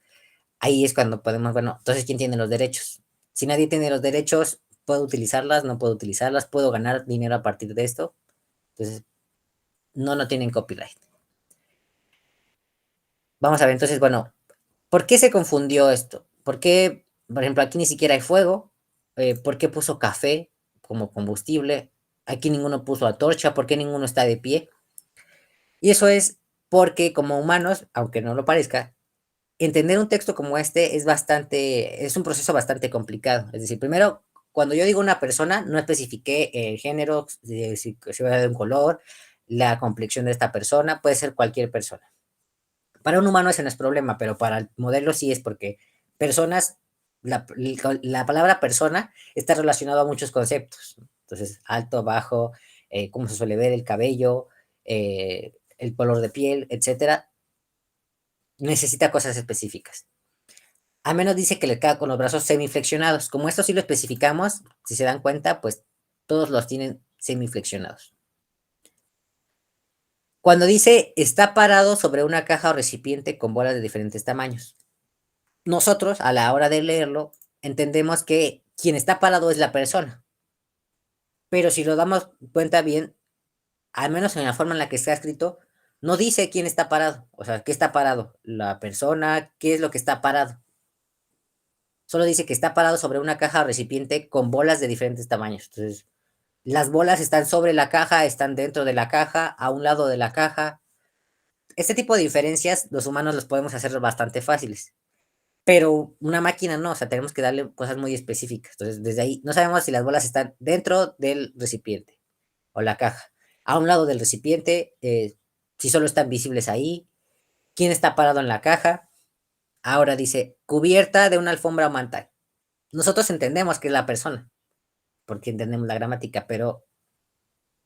ahí es cuando podemos, bueno, entonces, ¿quién tiene los derechos? Si nadie tiene los derechos, ¿puedo utilizarlas? ¿No puedo utilizarlas? ¿Puedo ganar dinero a partir de esto? Entonces, no tienen copyright. Vamos a ver, entonces, bueno, ¿por qué se confundió esto? ¿Por qué, por ejemplo, aquí ni siquiera hay fuego? ¿Por qué puso café como combustible? Aquí ninguno puso antorcha, ¿por qué ninguno está de pie? Y eso es porque como humanos, aunque no lo parezca, entender un texto como este es un proceso bastante complicado. Es decir, primero, cuando yo digo una persona, no especifiqué el género, si va de un color, la complexión de esta persona, puede ser cualquier persona. Para un humano ese no es problema, pero para el modelo sí es porque personas, la palabra persona está relacionada a muchos conceptos. Entonces, alto, bajo, cómo se suele ver el cabello, el color de piel, etcétera, necesita cosas específicas. A menos dice que le queda con los brazos semiflexionados. Como esto sí lo especificamos, si se dan cuenta, pues todos los tienen semiflexionados. Cuando dice está parado sobre una caja o recipiente con bolas de diferentes tamaños. Nosotros, a la hora de leerlo, entendemos que quien está parado es la persona. Pero si lo damos cuenta bien, al menos en la forma en la que está escrito, no dice quién está parado. O sea, ¿qué está parado? La persona, ¿qué es lo que está parado? Solo dice que está parado sobre una caja o recipiente con bolas de diferentes tamaños. Entonces, las bolas están sobre la caja, están dentro de la caja, a un lado de la caja. Este tipo de diferencias los humanos los podemos hacer bastante fáciles. Pero una máquina no, o sea, tenemos que darle cosas muy específicas. Entonces, desde ahí no sabemos si las bolas están dentro del recipiente o la caja. A un lado del recipiente, si solo están visibles ahí, quién está parado en la caja. Ahora dice, cubierta de una alfombra o manta. Nosotros entendemos que es la persona, porque entendemos la gramática, pero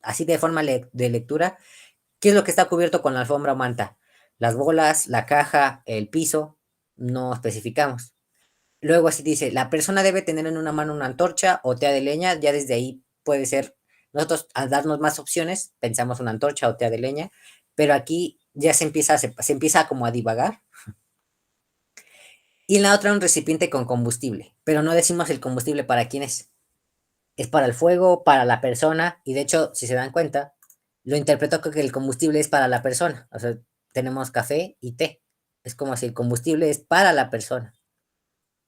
así de forma de lectura, ¿qué es lo que está cubierto con la alfombra o manta? Las bolas, la caja, el piso, no especificamos. Luego así dice, la persona debe tener en una mano una antorcha o tea de leña, ya desde ahí puede ser, nosotros al darnos más opciones, pensamos una antorcha o tea de leña, pero aquí ya se empieza como a divagar. Y en la otra un recipiente con combustible, pero no decimos el combustible para quién es. Es para el fuego, para la persona, y de hecho, si se dan cuenta, lo interpreto que el combustible es para la persona. O sea, tenemos café y té. Es como si el combustible es para la persona.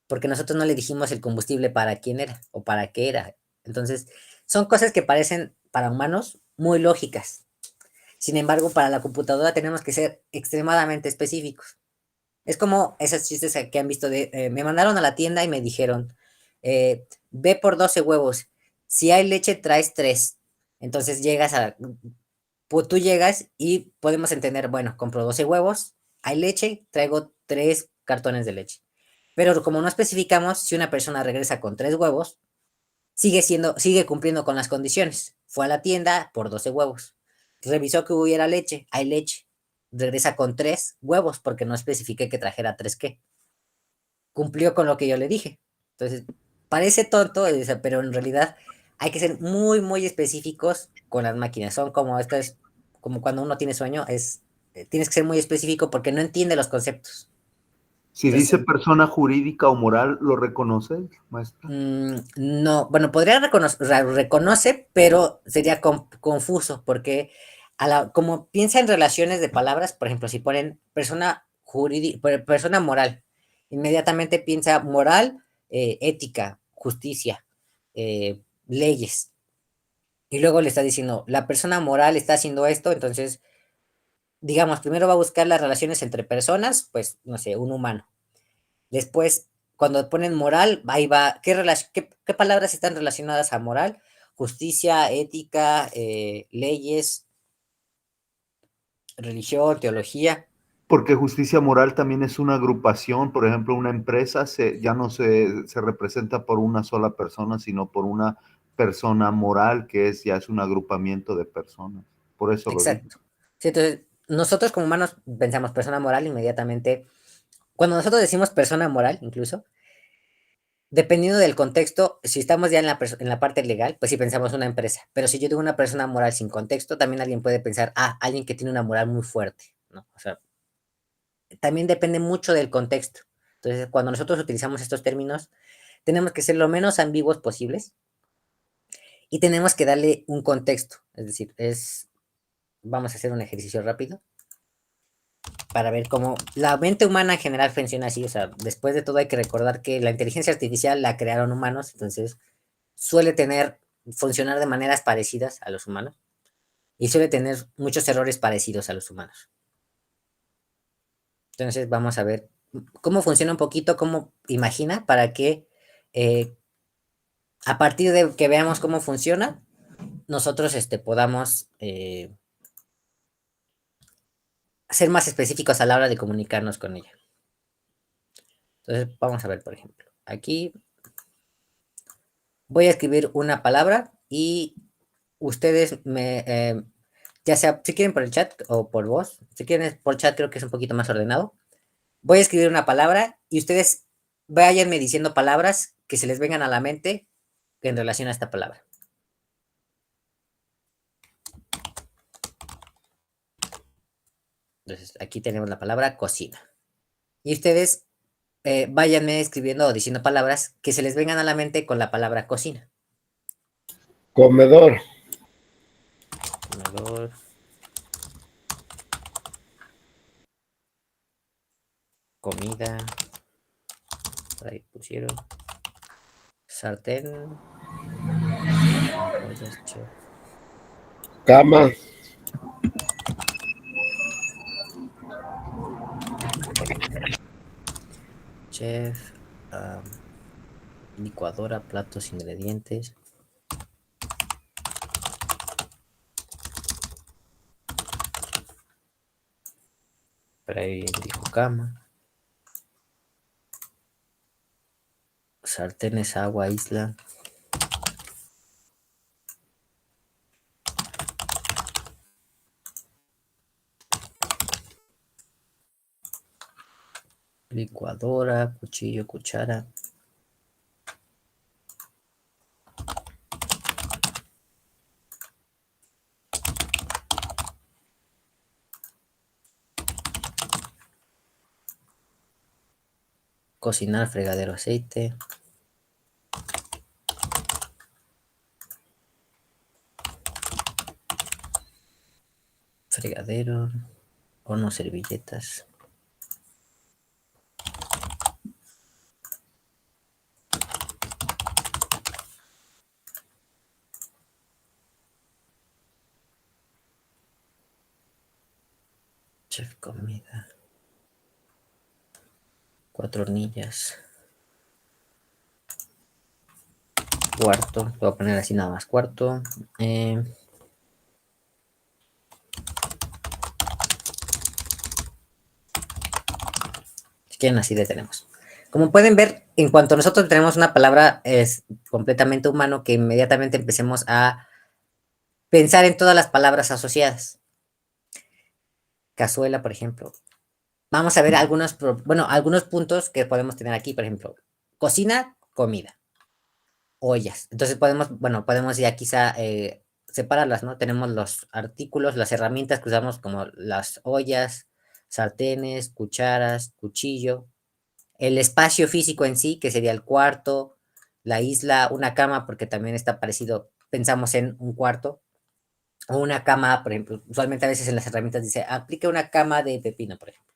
Porque nosotros no le dijimos el combustible para quién era o para qué era. Entonces, son cosas que parecen para humanos muy lógicas. Sin embargo, para la computadora tenemos que ser extremadamente específicos. Es como esos chistes que han visto de, me mandaron a la tienda y me dijeron, ve por 12 huevos. Si hay leche, traes 3. Entonces tú llegas y podemos entender, bueno, compro 12 huevos, hay leche, traigo 3 cartones de leche. Pero como no especificamos, si una persona regresa con 3 huevos, sigue cumpliendo con las condiciones. Fue a la tienda por 12 huevos. Revisó que hubiera leche, hay leche. Regresa con 3 huevos porque no especifiqué que trajera 3 qué. Cumplió con lo que yo le dije. Entonces, parece tonto, pero en realidad hay que ser muy, muy específicos con las máquinas. Son como cuando uno tiene sueño, tienes que ser muy específico porque no entiende los conceptos. Si Entonces, dice persona jurídica o moral, ¿lo reconoce, maestra? no, bueno, podría reconoce, pero sería confuso porque como piensa en relaciones de palabras, por ejemplo, si ponen persona jurídica, persona moral, inmediatamente piensa moral, ética, justicia, leyes. Y luego le está diciendo, la persona moral está haciendo esto, entonces, digamos, primero va a buscar las relaciones entre personas, pues, no sé, un humano. Después, cuando ponen moral, ahí va, ¿qué palabras están relacionadas a moral? Justicia, ética, leyes, religión, teología. Porque justicia moral también es una agrupación, por ejemplo, una empresa ya no se representa por una sola persona, sino por una persona moral, ya es un agrupamiento de personas. Por eso lo digo. Exacto. Sí, entonces, nosotros como humanos pensamos persona moral inmediatamente. Cuando nosotros decimos persona moral, incluso, dependiendo del contexto, si estamos ya en la parte legal, pues sí pensamos una empresa. Pero si yo digo una persona moral sin contexto, también alguien puede pensar, alguien que tiene una moral muy fuerte, ¿no? O sea, también depende mucho del contexto. Entonces, cuando nosotros utilizamos estos términos, tenemos que ser lo menos ambiguos posibles y tenemos que darle un contexto. Es decir, vamos a hacer un ejercicio rápido para ver cómo la mente humana en general funciona así. O sea, después de todo hay que recordar que la inteligencia artificial la crearon humanos, entonces suele funcionar de maneras parecidas a los humanos y suele tener muchos errores parecidos a los humanos. Entonces vamos a ver cómo funciona un poquito, cómo imagina, para que a partir de que veamos cómo funciona, nosotros podamos ser más específicos a la hora de comunicarnos con ella. Entonces vamos a ver, por ejemplo, aquí voy a escribir una palabra y ustedes ya sea si quieren por el chat o por voz, si quieren por chat creo que es un poquito más ordenado. Voy a escribir una palabra y ustedes váyanme diciendo palabras que se les vengan a la mente en relación a esta palabra. Entonces, aquí tenemos la palabra cocina. Y ustedes váyanme escribiendo o diciendo palabras que se les vengan a la mente con la palabra cocina. Comedor. Comedor. Comida. Por ahí pusieron. Sartén. Cama. Chef. Licuadora, platos, ingredientes. Por ahí dijo cama. Sartenes, agua, isla. Licuadora, cuchillo, cuchara. Cocinar, fregadero, aceite. Fregadero, horno, servilletas. Chef, comida. 4 hornillas. Cuarto, voy a poner así nada más, cuarto. Si quieren, así detenemos. Como pueden ver, en cuanto nosotros tenemos una palabra, es completamente humano que inmediatamente empecemos a pensar en todas las palabras asociadas. Cazuela, por ejemplo. Vamos a ver algunos puntos que podemos tener aquí, por ejemplo, cocina, comida, ollas. Entonces podemos ya quizá separarlas, ¿no? Tenemos los artículos, las herramientas que usamos como las ollas, sartenes, cucharas, cuchillo, el espacio físico en sí, que sería el cuarto, la isla, una cama, porque también está parecido, pensamos en un cuarto, o una cama, por ejemplo, usualmente a veces en las herramientas dice, aplica una cama de pepino, por ejemplo.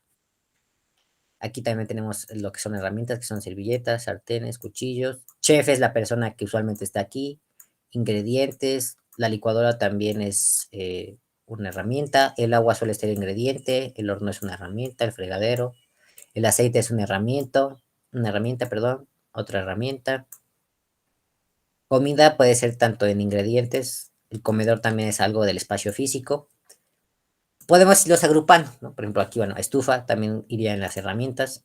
Aquí también tenemos lo que son herramientas, que son servilletas, sartenes, cuchillos. Chef es la persona que usualmente está aquí. Ingredientes, la licuadora también es una herramienta. El agua suele ser ingrediente, el horno es una herramienta, el fregadero. El aceite es una herramienta, perdón, otra herramienta. Comida puede ser tanto en ingredientes, el comedor también es algo del espacio físico. Podemos irlos agrupando, ¿no? Por ejemplo, aquí, estufa también iría en las herramientas.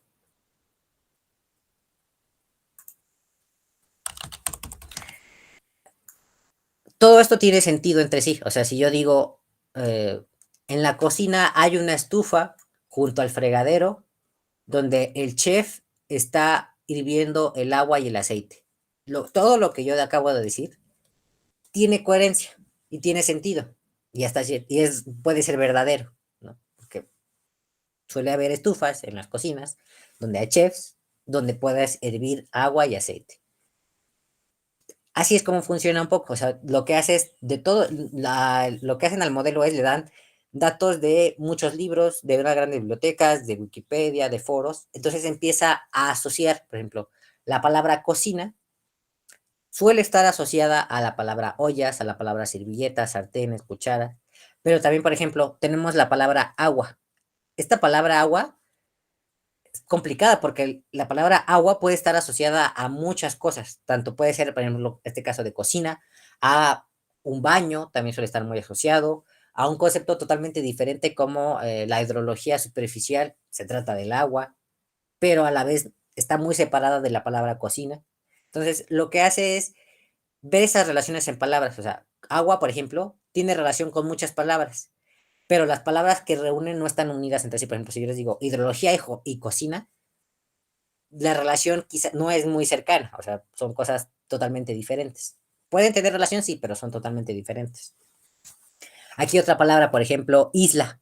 Todo esto tiene sentido entre sí. O sea, si yo digo, en la cocina hay una estufa junto al fregadero donde el chef está hirviendo el agua y el aceite. Todo lo que yo acabo de decir tiene coherencia y tiene sentido. Puede ser verdadero, ¿no? Porque suele haber estufas en las cocinas donde hay chefs, donde puedes hervir agua y aceite. Así es como funciona un poco. O sea, lo que hace es de todo, lo que hacen al modelo es le dan datos de muchos libros, de unas grandes bibliotecas, de Wikipedia, de foros. Entonces empieza a asociar, por ejemplo, la palabra cocina suele estar asociada a la palabra ollas, a la palabra servilletas, sartenes, cucharas. Pero también, por ejemplo, tenemos la palabra agua. Esta palabra agua es complicada porque la palabra agua puede estar asociada a muchas cosas. Tanto puede ser, por ejemplo, este caso de cocina, a un baño, también suele estar muy asociado, a un concepto totalmente diferente como la hidrología superficial, se trata del agua, pero a la vez está muy separada de la palabra cocina. Entonces, lo que hace es ver esas relaciones en palabras. O sea, agua, por ejemplo, tiene relación con muchas palabras, pero las palabras que reúnen no están unidas entre sí. Por ejemplo, si yo les digo hidrología y cocina, la relación quizá no es muy cercana, o sea, son cosas totalmente diferentes. Pueden tener relación, sí, pero son totalmente diferentes. Aquí otra palabra, por ejemplo, isla.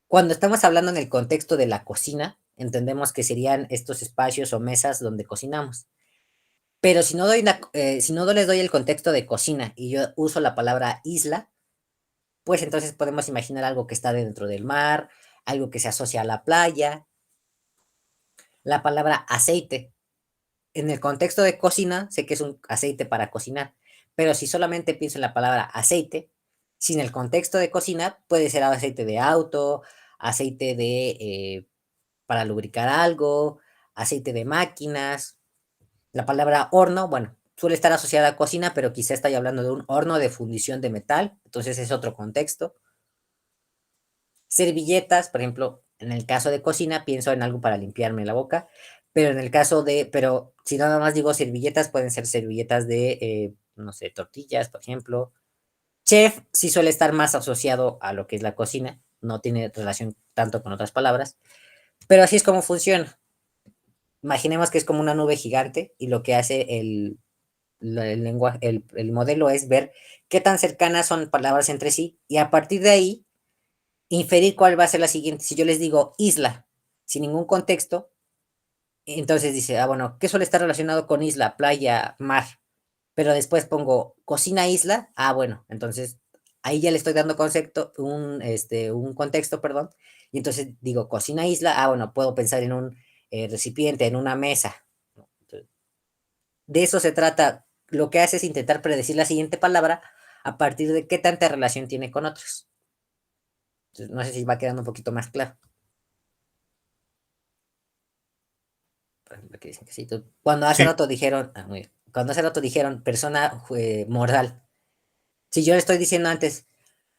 Cuando estamos hablando en el contexto de la cocina, entendemos que serían estos espacios o mesas donde cocinamos. Pero si no les doy el contexto de cocina y yo uso la palabra isla, pues entonces podemos imaginar algo que está dentro del mar, algo que se asocia a la playa. La palabra aceite. En el contexto de cocina, sé que es un aceite para cocinar, pero si solamente pienso en la palabra aceite, sin el contexto de cocina, puede ser aceite de auto, aceite para lubricar algo, aceite de máquinas. La palabra horno, bueno, suele estar asociada a cocina, pero quizá estoy hablando de un horno de fundición de metal, entonces es otro contexto. Servilletas, por ejemplo, en el caso de cocina, pienso en algo para limpiarme la boca, pero si nada más digo servilletas, pueden ser servilletas de, no sé, tortillas, por ejemplo. Chef sí suele estar más asociado a lo que es la cocina, no tiene relación tanto con otras palabras, pero así es como funciona. Imaginemos que es como una nube gigante y lo que hace el modelo es ver qué tan cercanas son palabras entre sí y a partir de ahí inferir cuál va a ser la siguiente. Si yo les digo isla, sin ningún contexto, entonces dice, bueno, ¿qué suele estar relacionado con isla, playa, mar? Pero después pongo cocina, isla, bueno, entonces ahí ya le estoy dando un contexto, perdón, y entonces digo cocina, isla, bueno, puedo pensar en un recipiente, en una mesa. Entonces, de eso se trata. Lo que hace es intentar predecir la siguiente palabra a partir de qué tanta relación tiene con otros. Entonces, no sé si va quedando un poquito más claro. Por ejemplo, aquí dicen que sí. Cuando hace Sí. rato dijeron, muy bien. cuando hace rato dijeron persona moral, si yo le estoy diciendo antes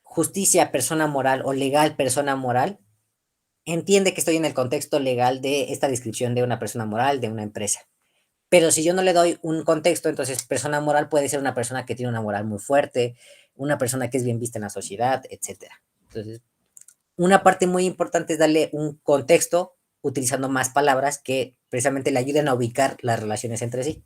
justicia, persona moral o legal, persona moral, entiende que estoy en el contexto legal de esta descripción de una persona moral, de una empresa. Pero si yo no le doy un contexto, entonces persona moral puede ser una persona que tiene una moral muy fuerte, una persona que es bien vista en la sociedad, etcétera. Entonces, una parte muy importante es darle un contexto utilizando más palabras que precisamente le ayuden a ubicar las relaciones entre sí.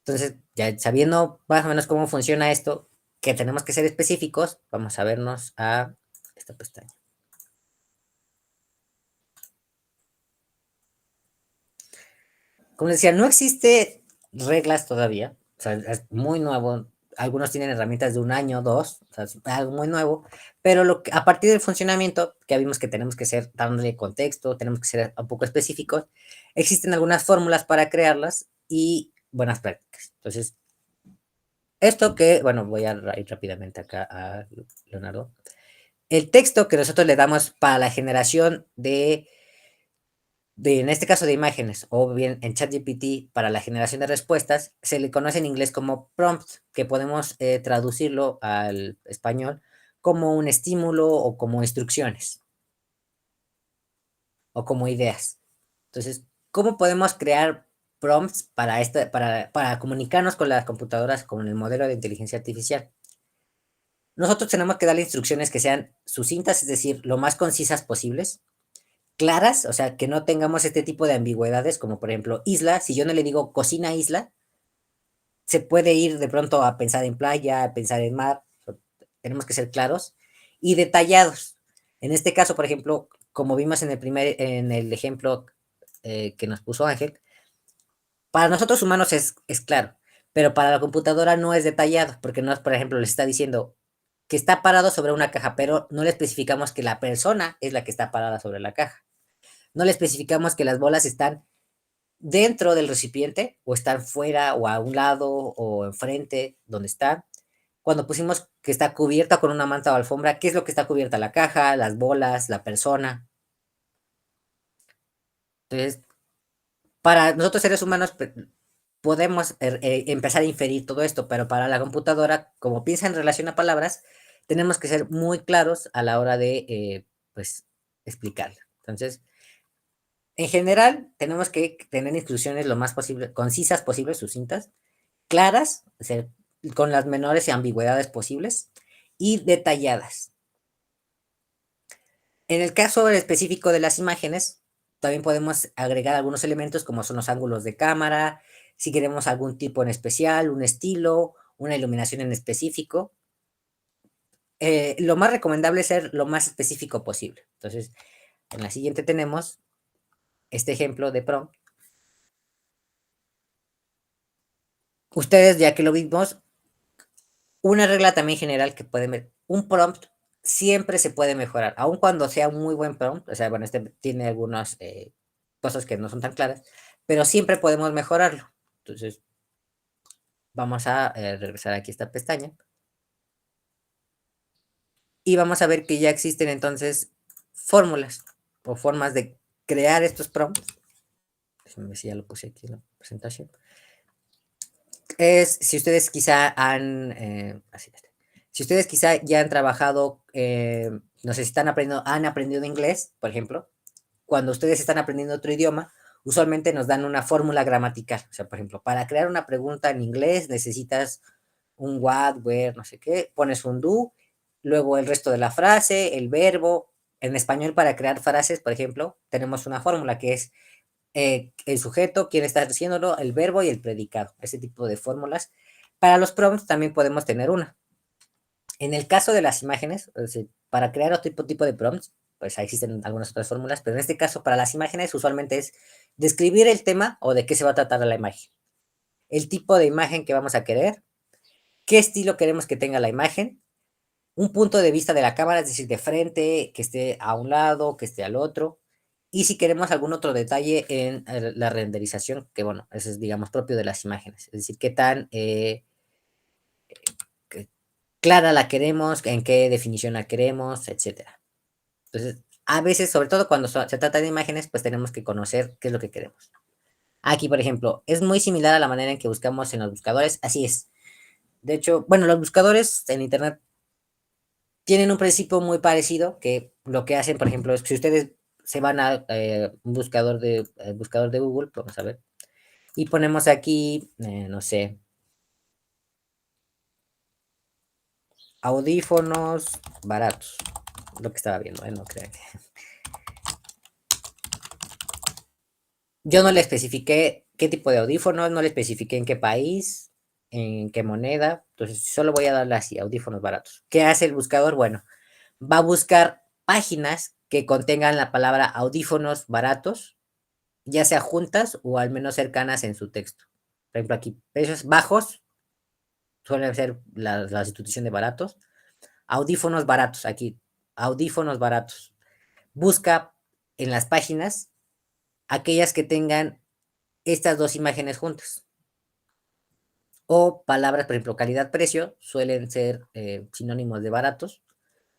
Entonces, ya sabiendo más o menos cómo funciona esto, que tenemos que ser específicos, vamos a vernos a esta pestaña. Como decía, no existe reglas todavía, o sea, es muy nuevo. Algunos tienen herramientas de 1 año, 2, o sea, es algo muy nuevo, pero a partir del funcionamiento, que vimos que tenemos que ser, dándole contexto, tenemos que ser un poco específicos, existen algunas fórmulas para crearlas y buenas prácticas. Entonces, esto que, bueno, voy a ir rápidamente acá a Leonardo. El texto que nosotros le damos para la generación en este caso de imágenes, o bien en ChatGPT para la generación de respuestas, se le conoce en inglés como prompt, que podemos traducirlo al español como un estímulo o como instrucciones, o como ideas. Entonces, ¿cómo podemos crear prompts para comunicarnos con las computadoras con el modelo de inteligencia artificial? Nosotros tenemos que darle instrucciones que sean sucintas, es decir, lo más concisas posibles, claras, o sea, que no tengamos este tipo de ambigüedades, como por ejemplo, isla, si yo no le digo cocina isla, se puede ir de pronto a pensar en playa, a pensar en mar, tenemos que ser claros y detallados. En este caso, por ejemplo, como vimos en el ejemplo que nos puso Ángel, para nosotros humanos es claro, pero para la computadora no es detallado, porque no es, por ejemplo, les está diciendo que está parado sobre una caja, pero no le especificamos que la persona es la que está parada sobre la caja. No le especificamos que las bolas están dentro del recipiente o están fuera o a un lado o enfrente donde está. Cuando pusimos que está cubierta con una manta o alfombra, ¿qué es lo que está cubierta? La caja, las bolas, la persona. Entonces, para nosotros seres humanos podemos empezar a inferir todo esto, pero para la computadora, como piensa en relación a palabras, tenemos que ser muy claros a la hora de, pues, explicarla. Entonces, en general, tenemos que tener instrucciones lo más posible, concisas posibles, sucintas, claras, o sea, con las menores ambigüedades posibles y detalladas. En el caso específico de las imágenes, también podemos agregar algunos elementos como son los ángulos de cámara, si queremos algún tipo en especial, un estilo, una iluminación en específico. Lo más recomendable es ser lo más específico posible. Entonces, en la siguiente tenemos este ejemplo de prompt. Ustedes, ya que lo vimos, una regla también general que pueden ver, un prompt siempre se puede mejorar, aun cuando sea un muy buen prompt, o sea, bueno, este tiene algunas cosas que no son tan claras, pero siempre podemos mejorarlo. Entonces, vamos a regresar aquí a esta pestaña. Y vamos a ver que ya existen entonces fórmulas o formas de crear estos prompts. Déjenme ver si ya lo puse aquí en la presentación. Si ustedes quizá si ustedes quizá ya han trabajado, no sé si han aprendido inglés, por ejemplo, cuando ustedes están aprendiendo otro idioma, usualmente nos dan una fórmula gramatical. O sea, por ejemplo, para crear una pregunta en inglés necesitas un what, where, no sé qué, pones un do, luego el resto de la frase, el verbo. En español, para crear frases, por ejemplo, tenemos una fórmula que es el sujeto, quién está haciéndolo, el verbo y el predicado. Ese tipo de fórmulas. Para los prompts también podemos tener una. En el caso de las imágenes, es decir, para crear otro tipo de prompts, pues ahí existen algunas otras fórmulas, pero en este caso, para las imágenes, usualmente es describir el tema o de qué se va a tratar la imagen. El tipo de imagen que vamos a querer, qué estilo queremos que tenga la imagen, un punto de vista de la cámara, es decir, de frente, que esté a un lado, que esté al otro, y si queremos algún otro detalle en la renderización, que bueno, eso es, digamos, propio de las imágenes, es decir, qué tan clara la queremos, en qué definición la queremos, etcétera. Entonces, a veces, sobre todo cuando se trata de imágenes, pues tenemos que conocer qué es lo que queremos. Aquí, por ejemplo, es muy similar a la manera en que buscamos en los buscadores, así es. De hecho, bueno, los buscadores en Internet tienen un principio muy parecido, que lo que hacen, por ejemplo, es que si ustedes se van a un buscador de Google, vamos a ver, y ponemos aquí, no sé, audífonos baratos, lo que estaba viendo, no crean que... Yo no le especifiqué qué tipo de audífonos, no le especifiqué en qué país, en qué moneda, entonces solo voy a darle así, audífonos baratos. ¿Qué hace el buscador? Bueno, va a buscar páginas que contengan la palabra audífonos baratos, ya sea juntas o al menos cercanas en su texto. Por ejemplo, aquí, precios bajos, suele ser la sustitución de baratos. Audífonos baratos, aquí, audífonos baratos. Busca en las páginas aquellas que tengan estas dos imágenes juntas. O palabras, por ejemplo, calidad-precio, suelen ser sinónimos de baratos.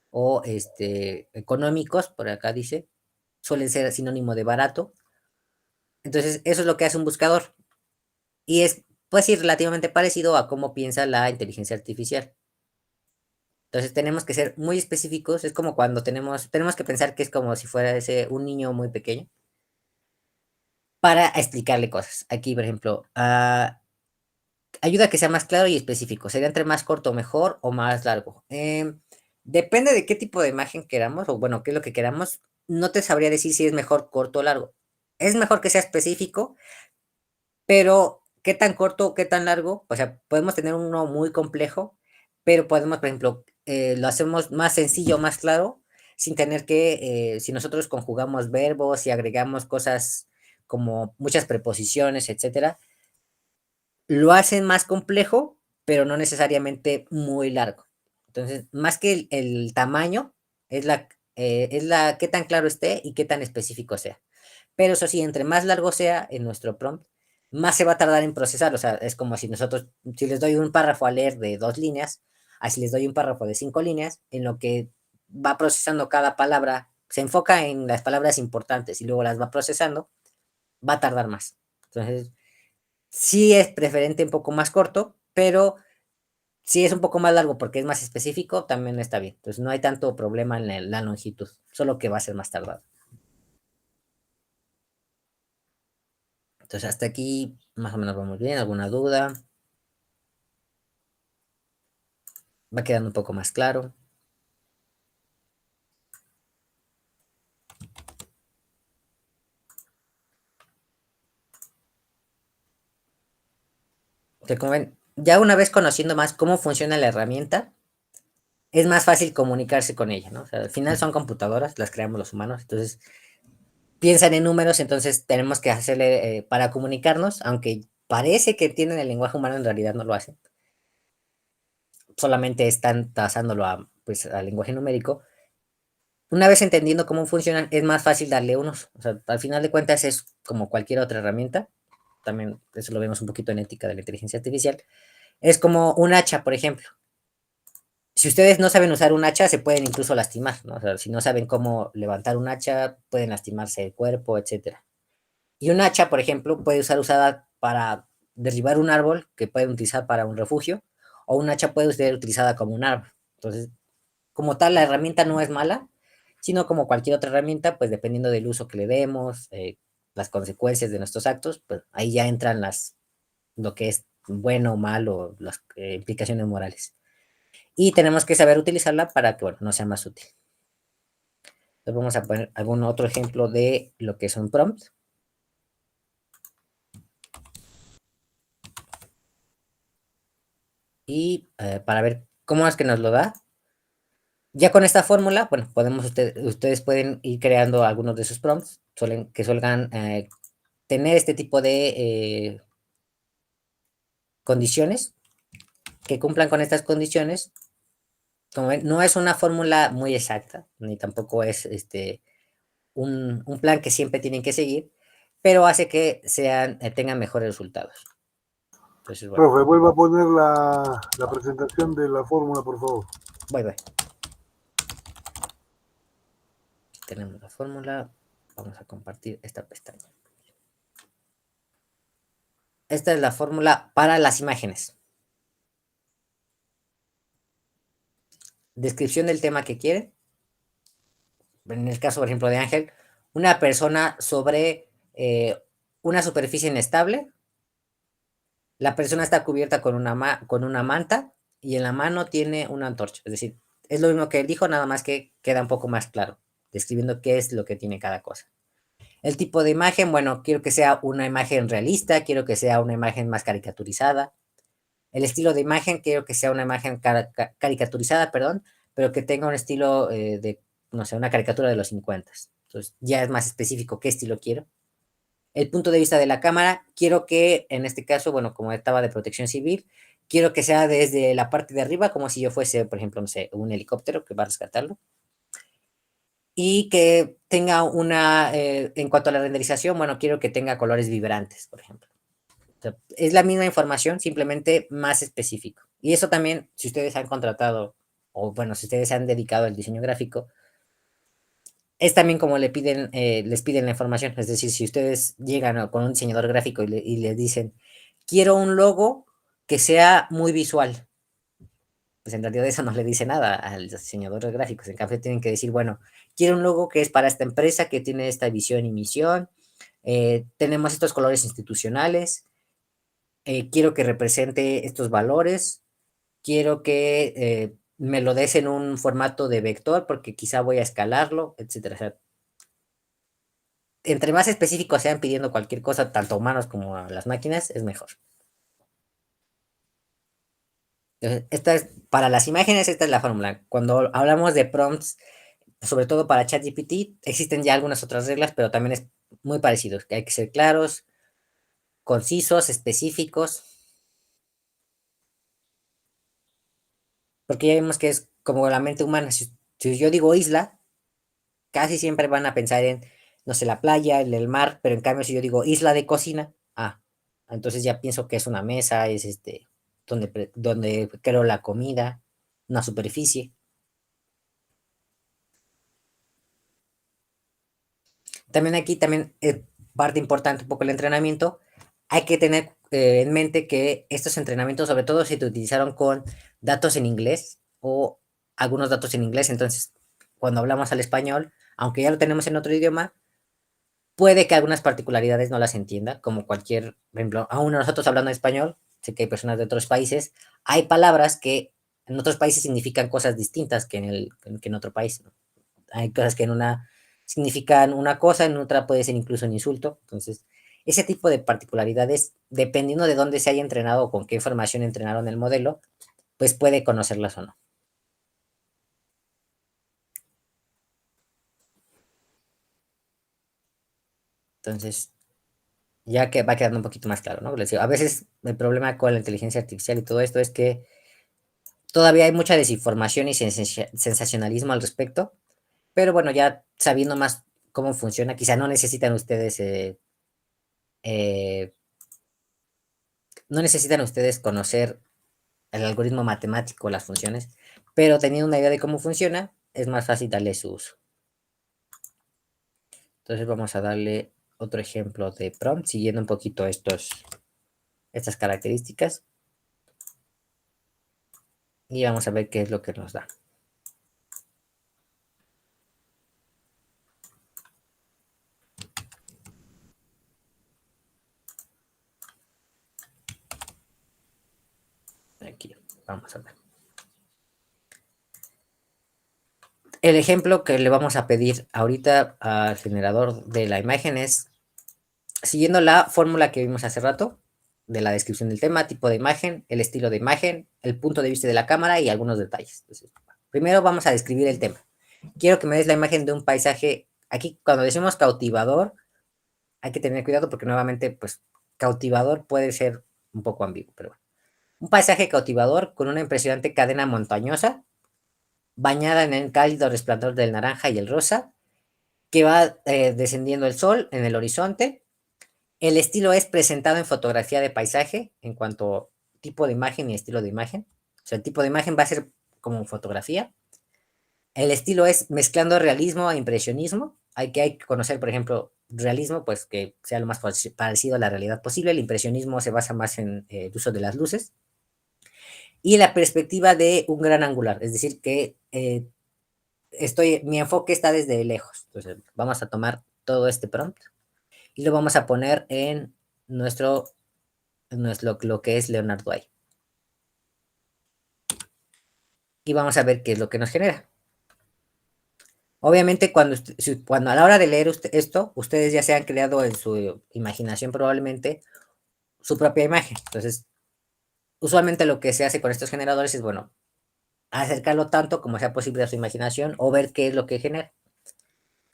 O económicos, por acá dice, suelen ser sinónimo de barato. Entonces, eso es lo que hace un buscador. Y es, pues sí, relativamente parecido a cómo piensa la inteligencia artificial. Entonces, tenemos que ser muy específicos. Es como cuando tenemos que pensar que es como si fuera un niño muy pequeño para explicarle cosas. Aquí, por ejemplo, ayuda a que sea más claro y específico. ¿Sería entre más corto mejor o más largo? Depende de qué tipo de imagen queramos, o bueno, qué es lo que queramos. No te sabría decir si es mejor corto o largo. Es mejor que sea específico, pero qué tan corto o qué tan largo. O sea, podemos tener uno muy complejo, pero podemos, por ejemplo, lo hacemos más sencillo, más claro, sin tener que, si nosotros conjugamos verbos y agregamos cosas como muchas preposiciones, etcétera, lo hacen más complejo, pero no necesariamente muy largo. Entonces, más que el tamaño, es la qué tan claro esté y qué tan específico sea. Pero eso sí, entre más largo sea en nuestro prompt, más se va a tardar en procesar. O sea, es como si nosotros, si les doy un párrafo a leer de 2 líneas, así les doy un párrafo de 5 líneas, en lo que va procesando cada palabra, se enfoca en las palabras importantes y luego las va procesando, va a tardar más. Entonces, sí es preferente un poco más corto, pero si es un poco más largo porque es más específico, también está bien. Entonces no hay tanto problema en la longitud, solo que va a ser más tardado. Entonces hasta aquí más o menos vamos bien. ¿Alguna duda? Va quedando un poco más claro. Entonces, como ven, ya una vez conociendo más cómo funciona la herramienta, es más fácil comunicarse con ella, ¿no? O sea, al final son computadoras, las creamos los humanos, entonces piensan en números, entonces tenemos que hacerle para comunicarnos, aunque parece que tienen el lenguaje humano, en realidad no lo hacen. Solamente están tasándolo pues, al lenguaje numérico. Una vez entendiendo cómo funcionan, es más fácil darle unos. O sea, al final de cuentas es como cualquier otra herramienta. También eso lo vemos un poquito en ética de la inteligencia artificial. Es como un hacha, por ejemplo. Si ustedes no saben usar un hacha, se pueden incluso lastimar, ¿no? O sea, si no saben cómo levantar un hacha, pueden lastimarse el cuerpo, etcétera. Y un hacha, por ejemplo, puede ser usada para derribar un árbol, que pueden utilizar para un refugio, o un hacha puede ser utilizada como un árbol. Entonces, como tal, la herramienta no es mala, sino como cualquier otra herramienta, pues dependiendo del uso que le demos, las consecuencias de nuestros actos, pues ahí ya entran lo que es bueno o malo, las implicaciones morales. Y tenemos que saber utilizarla para que, bueno, no sea más útil. Entonces vamos a poner algún otro ejemplo de lo que es un prompt. Y para ver cómo es que nos lo da. Ya con esta fórmula, bueno, ustedes pueden ir creando algunos de sus prompts, que suelen tener este tipo de condiciones, que cumplan con estas condiciones. Como ven, no es una fórmula muy exacta, ni tampoco es un plan que siempre tienen que seguir, pero hace que tengan mejores resultados. Entonces, bueno, Profe, vuelva a poner la presentación de la fórmula, por favor. voy. Tenemos la fórmula, vamos a compartir esta pestaña. esta es la fórmula para las imágenes. Descripción del tema que quieren. En el caso, por ejemplo, de Ángel, una persona sobre una superficie inestable. La persona está cubierta con una manta y en la mano tiene una antorcha. Es decir, es lo mismo que él dijo, nada más que queda un poco más claro, describiendo qué es lo que tiene cada cosa. El tipo de imagen, bueno, quiero que sea una imagen realista, quiero que sea una imagen más caricaturizada. El estilo de imagen, quiero que sea una imagen caricaturizada, perdón, pero que tenga un estilo de, no sé, una caricatura de los 50. Entonces, ya es más específico qué estilo quiero. El punto de vista de la cámara, quiero que, en este caso, bueno, como estaba de protección civil, quiero que sea desde la parte de arriba, como si yo fuese, por ejemplo, no sé, un helicóptero que va a rescatarlo. Y que tenga una, en cuanto a la renderización, bueno, quiero que tenga colores vibrantes, por ejemplo. O sea, es la misma información, simplemente más específico. Y eso también, si ustedes han contratado, o bueno, si ustedes se han dedicado al diseño gráfico, es también como les piden la información. Es decir, si ustedes llegan con un diseñador gráfico y le dicen, quiero un logo que sea muy visual, pues en realidad eso no le dice nada al diseñador gráfico. En cambio, tienen que decir, bueno, quiero un logo que es para esta empresa, que tiene esta visión y misión, tenemos estos colores institucionales, quiero que represente estos valores, quiero que me lo des en un formato de vector porque quizá voy a escalarlo, etcétera. O sea, entre más específicos sean pidiendo cualquier cosa, tanto a humanos como a las máquinas, es mejor. Entonces, esta es, para las imágenes, esta es la fórmula. Cuando hablamos de prompts, sobre todo para ChatGPT, existen ya algunas otras reglas, pero también es muy parecido. Que hay que ser claros, concisos, específicos. Porque ya vemos que es como la mente humana. Si yo digo isla, casi siempre van a pensar en, no sé, la playa, el mar, pero en cambio si yo digo isla de cocina, entonces ya pienso que es una mesa, es donde creo la comida, una superficie. También aquí, también parte importante un poco el entrenamiento, hay que tener en mente que estos entrenamientos, sobre todo si te utilizaron con datos en inglés o algunos datos en inglés, entonces cuando hablamos al español, aunque ya lo tenemos en otro idioma, puede que algunas particularidades no las entienda, como cualquier, por ejemplo, aún nosotros hablando español, sé que hay personas de otros países, hay palabras que en otros países significan cosas distintas que en otro país, ¿no? Hay cosas que en una significan una cosa, en otra puede ser incluso un insulto. Entonces, ese tipo de particularidades, dependiendo de dónde se haya entrenado o con qué información entrenaron el modelo, pues puede conocerlas o no. Entonces, ya que va quedando un poquito más claro, ¿no? Les digo, a veces el problema con la inteligencia artificial y todo esto es que todavía hay mucha desinformación y sensacionalismo al respecto, pero bueno, ya sabiendo más cómo funciona, quizá no necesitan ustedes no necesitan ustedes conocer el algoritmo matemático, las funciones, pero teniendo una idea de cómo funciona, es más fácil darle su uso. Entonces vamos a darle otro ejemplo de prompt, siguiendo un poquito estas características. Y vamos a ver qué es lo que nos da. Aquí, vamos a ver. El ejemplo que le vamos a pedir ahorita al generador de la imagen es, siguiendo la fórmula que vimos hace rato, de la descripción del tema, tipo de imagen, el estilo de imagen, el punto de vista de la cámara y algunos detalles. Entonces, primero vamos a describir el tema. Quiero que me des la imagen de un paisaje. Aquí, cuando decimos cautivador, hay que tener cuidado porque nuevamente, pues, cautivador puede ser un poco ambiguo, pero bueno. Un paisaje cautivador con una impresionante cadena montañosa, bañada en el cálido resplandor del naranja y el rosa, que va descendiendo el sol en el horizonte. El estilo es presentado en fotografía de paisaje en cuanto a tipo de imagen y estilo de imagen. O sea, el tipo de imagen va a ser como fotografía. El estilo es mezclando realismo e impresionismo, hay que conocer, por ejemplo, realismo, pues que sea lo más parecido a la realidad posible. El impresionismo se basa más en el uso de las luces. Y la perspectiva de un gran angular, es decir, que mi enfoque está desde lejos. Entonces, vamos a tomar todo este prompt y lo vamos a poner en lo que es Leonardo AI. Y vamos a ver qué es lo que nos genera. Obviamente, cuando a la hora de leer esto, ustedes ya se han creado en su imaginación probablemente su propia imagen. Entonces, usualmente lo que se hace con estos generadores es, bueno, acercarlo tanto como sea posible a su imaginación o ver qué es lo que genera.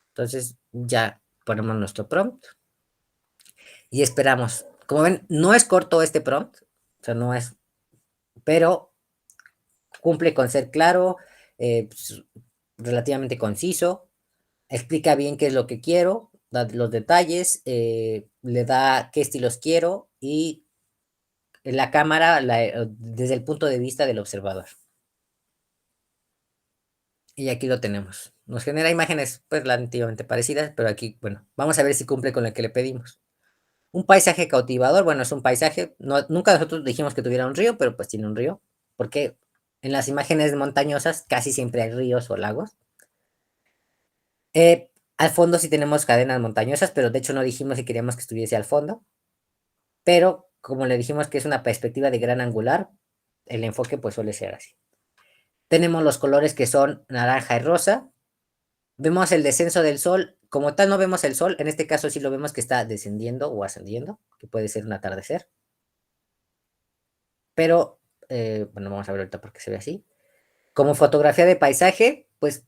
Entonces, ya ponemos nuestro prompt y esperamos. Como ven, no es corto este prompt, o sea, no es, pero cumple con ser claro, pues, relativamente conciso, explica bien qué es lo que quiero, da los detalles, le da qué estilos quiero y la cámara desde el punto de vista del observador. Y aquí lo tenemos. Nos genera imágenes pues relativamente parecidas, pero aquí, bueno, vamos a ver si cumple con lo que le pedimos. Un paisaje cautivador, bueno, es un paisaje, nunca nosotros dijimos que tuviera un río, pero pues tiene un río, porque en las imágenes montañosas casi siempre hay ríos o lagos. Al fondo sí tenemos cadenas montañosas, pero de hecho no dijimos si queríamos que estuviese al fondo, pero como le dijimos que es una perspectiva de gran angular, el enfoque pues suele ser así. Tenemos los colores que son naranja y rosa. Vemos el descenso del sol. Como tal no vemos el sol, en este caso sí lo vemos que está descendiendo o ascendiendo, que puede ser un atardecer. Pero, bueno, vamos a ver ahorita por qué se ve así. Como fotografía de paisaje, pues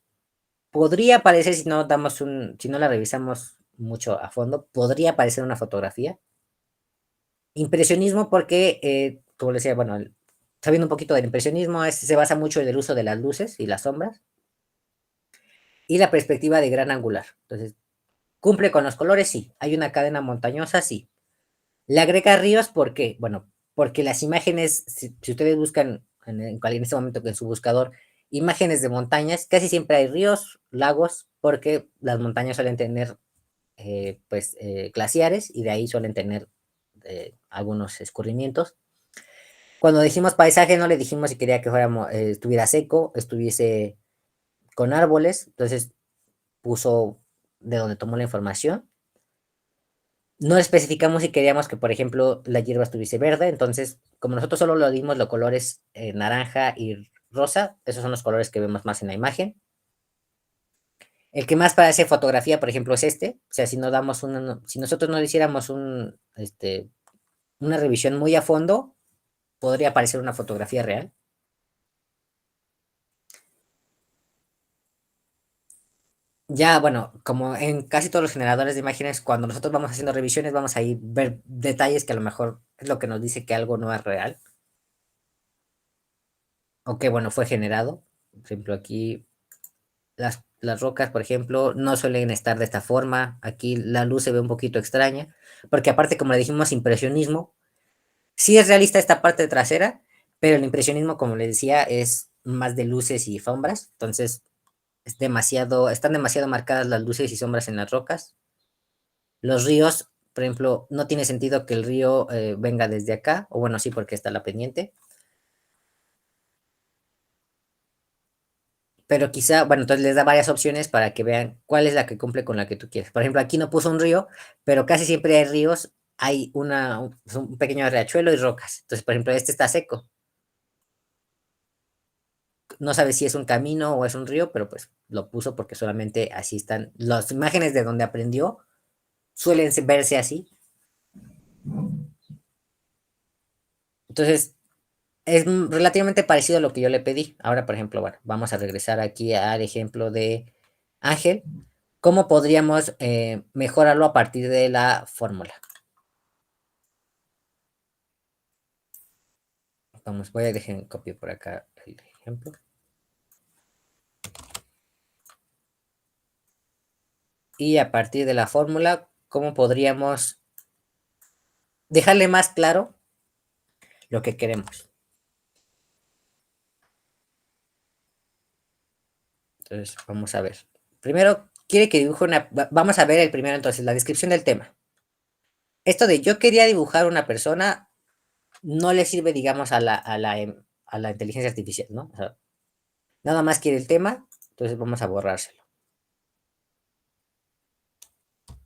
podría parecer, si no la revisamos mucho a fondo, podría parecer una fotografía. Impresionismo porque, como les decía, bueno, sabiendo un poquito del impresionismo, se basa mucho en el uso de las luces y las sombras. Y la perspectiva de gran angular. Entonces, ¿cumple con los colores? Sí. ¿Hay una cadena montañosa? Sí. ¿Le agrega ríos? ¿Por qué? Bueno, porque las imágenes, si ustedes buscan en este momento en su buscador, imágenes de montañas, casi siempre hay ríos, lagos, porque las montañas suelen tener, glaciares y de ahí suelen tener algunos escurrimientos. Cuando dijimos paisaje, no le dijimos si quería que estuviera seco, estuviese con árboles, entonces puso de donde tomó la información. No especificamos si queríamos que, por ejemplo, la hierba estuviese verde, entonces, como nosotros solo lo dimos los colores naranja y rosa, esos son los colores que vemos más en la imagen. El que más parece fotografía, por ejemplo, es este. O sea, si si nosotros no hiciéramos una revisión muy a fondo, podría parecer una fotografía real. Ya, bueno, como en casi todos los generadores de imágenes, cuando nosotros vamos haciendo revisiones, vamos a ir ver detalles que a lo mejor es lo que nos dice que algo no es real. O que, bueno, fue generado. Por ejemplo, aquí las rocas, por ejemplo, no suelen estar de esta forma. Aquí la luz se ve un poquito extraña. Porque aparte, como le dijimos, impresionismo. Sí es realista esta parte trasera, pero el impresionismo, como les decía, es más de luces y sombras. Entonces, están demasiado marcadas las luces y sombras en las rocas. Los ríos, por ejemplo, no tiene sentido que el río venga desde acá, o bueno, sí, porque está la pendiente. Pero quizá, bueno, entonces les da varias opciones para que vean cuál es la que cumple con la que tú quieres. Por ejemplo, aquí no puso un río, pero casi siempre hay ríos, hay un pequeño riachuelo y rocas. Entonces, por ejemplo, este está seco. No sabe si es un camino o es un río, pero pues lo puso porque solamente así están. Las imágenes de donde aprendió suelen verse así. Entonces, es relativamente parecido a lo que yo le pedí. Ahora, por ejemplo, bueno, vamos a regresar aquí al ejemplo de Ángel. ¿Cómo podríamos mejorarlo a partir de la fórmula? Voy a dejar copiar por acá el ejemplo. Y a partir de la fórmula, ¿cómo podríamos dejarle más claro lo que queremos? Entonces, vamos a ver. Primero, quiere que dibuje una... Vamos a ver el primero entonces, la descripción del tema. Esto de yo quería dibujar una persona no le sirve, digamos, a la inteligencia artificial, ¿no? O sea, nada más quiere el tema, entonces vamos a borrárselo.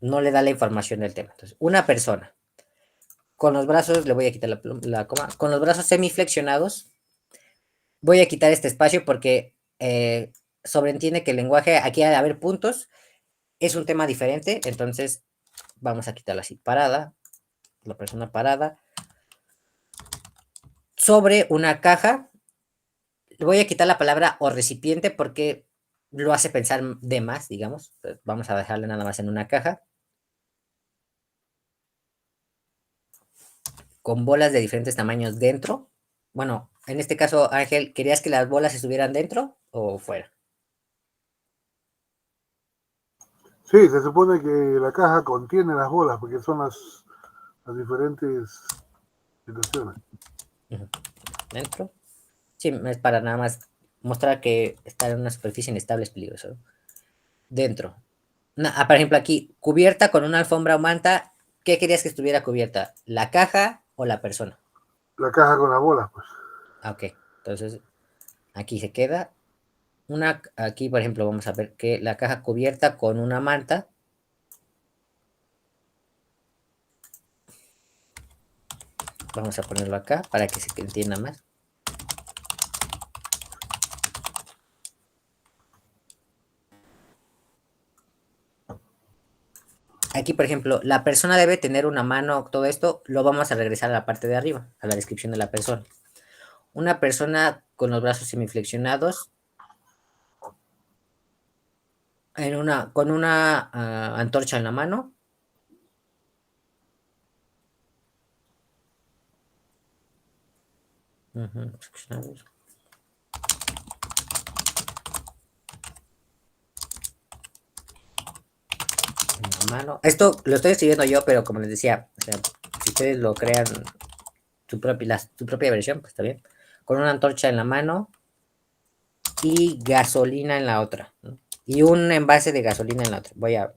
No le da la información del tema. Entonces, una persona con los brazos, le voy a quitar la coma, con los brazos semiflexionados, voy a quitar este espacio porque sobreentiende que el lenguaje, aquí ha de haber puntos, es un tema diferente, entonces vamos a quitarla así, parada, la persona parada, sobre una caja, le voy a quitar la palabra o recipiente porque lo hace pensar de más, digamos, vamos a dejarle nada más en una caja, con bolas de diferentes tamaños dentro. Bueno, en este caso, Ángel, ¿querías que las bolas estuvieran dentro o fuera? Sí, se supone que la caja contiene las bolas porque son las diferentes situaciones. Dentro. Sí, es para nada más mostrar que estar en una superficie inestable es peligroso. Dentro. Por ejemplo, aquí, cubierta con una alfombra o manta. ¿Qué querías que estuviera cubierta? ¿La caja o la persona? La caja con las bolas, pues. Ok, entonces aquí se queda. Aquí, por ejemplo, vamos a ver que la caja cubierta con una manta. Vamos a ponerlo acá para que se entienda más. Aquí, por ejemplo, la persona debe tener una mano, todo esto, lo vamos a regresar a la parte de arriba, a la descripción de la persona. Una persona con los brazos semiflexionados, con una antorcha en la mano. Flexionados. En la mano. Esto lo estoy escribiendo yo, pero como les decía, o sea, si ustedes lo crean su propia versión, pues está bien. Con una antorcha en la mano y gasolina en la otra, ¿no? Y un envase de gasolina en la otra. Voy a...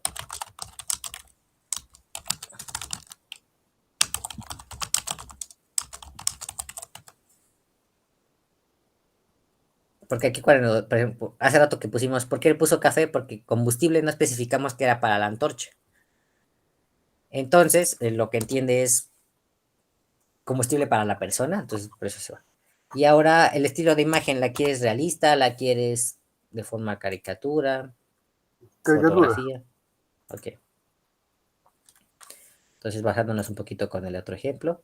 Porque aquí, cuando, por ejemplo, hace rato que pusimos, ¿por qué le puso café? Porque combustible no especificamos que era para la antorcha. Entonces, lo que entiende es combustible para la persona, entonces por eso se va. Y ahora, el estilo de imagen, ¿la quieres realista? ¿La quieres de forma caricatura? Caricatura. Fotografía. Ok. Entonces, bajándonos un poquito con el otro ejemplo.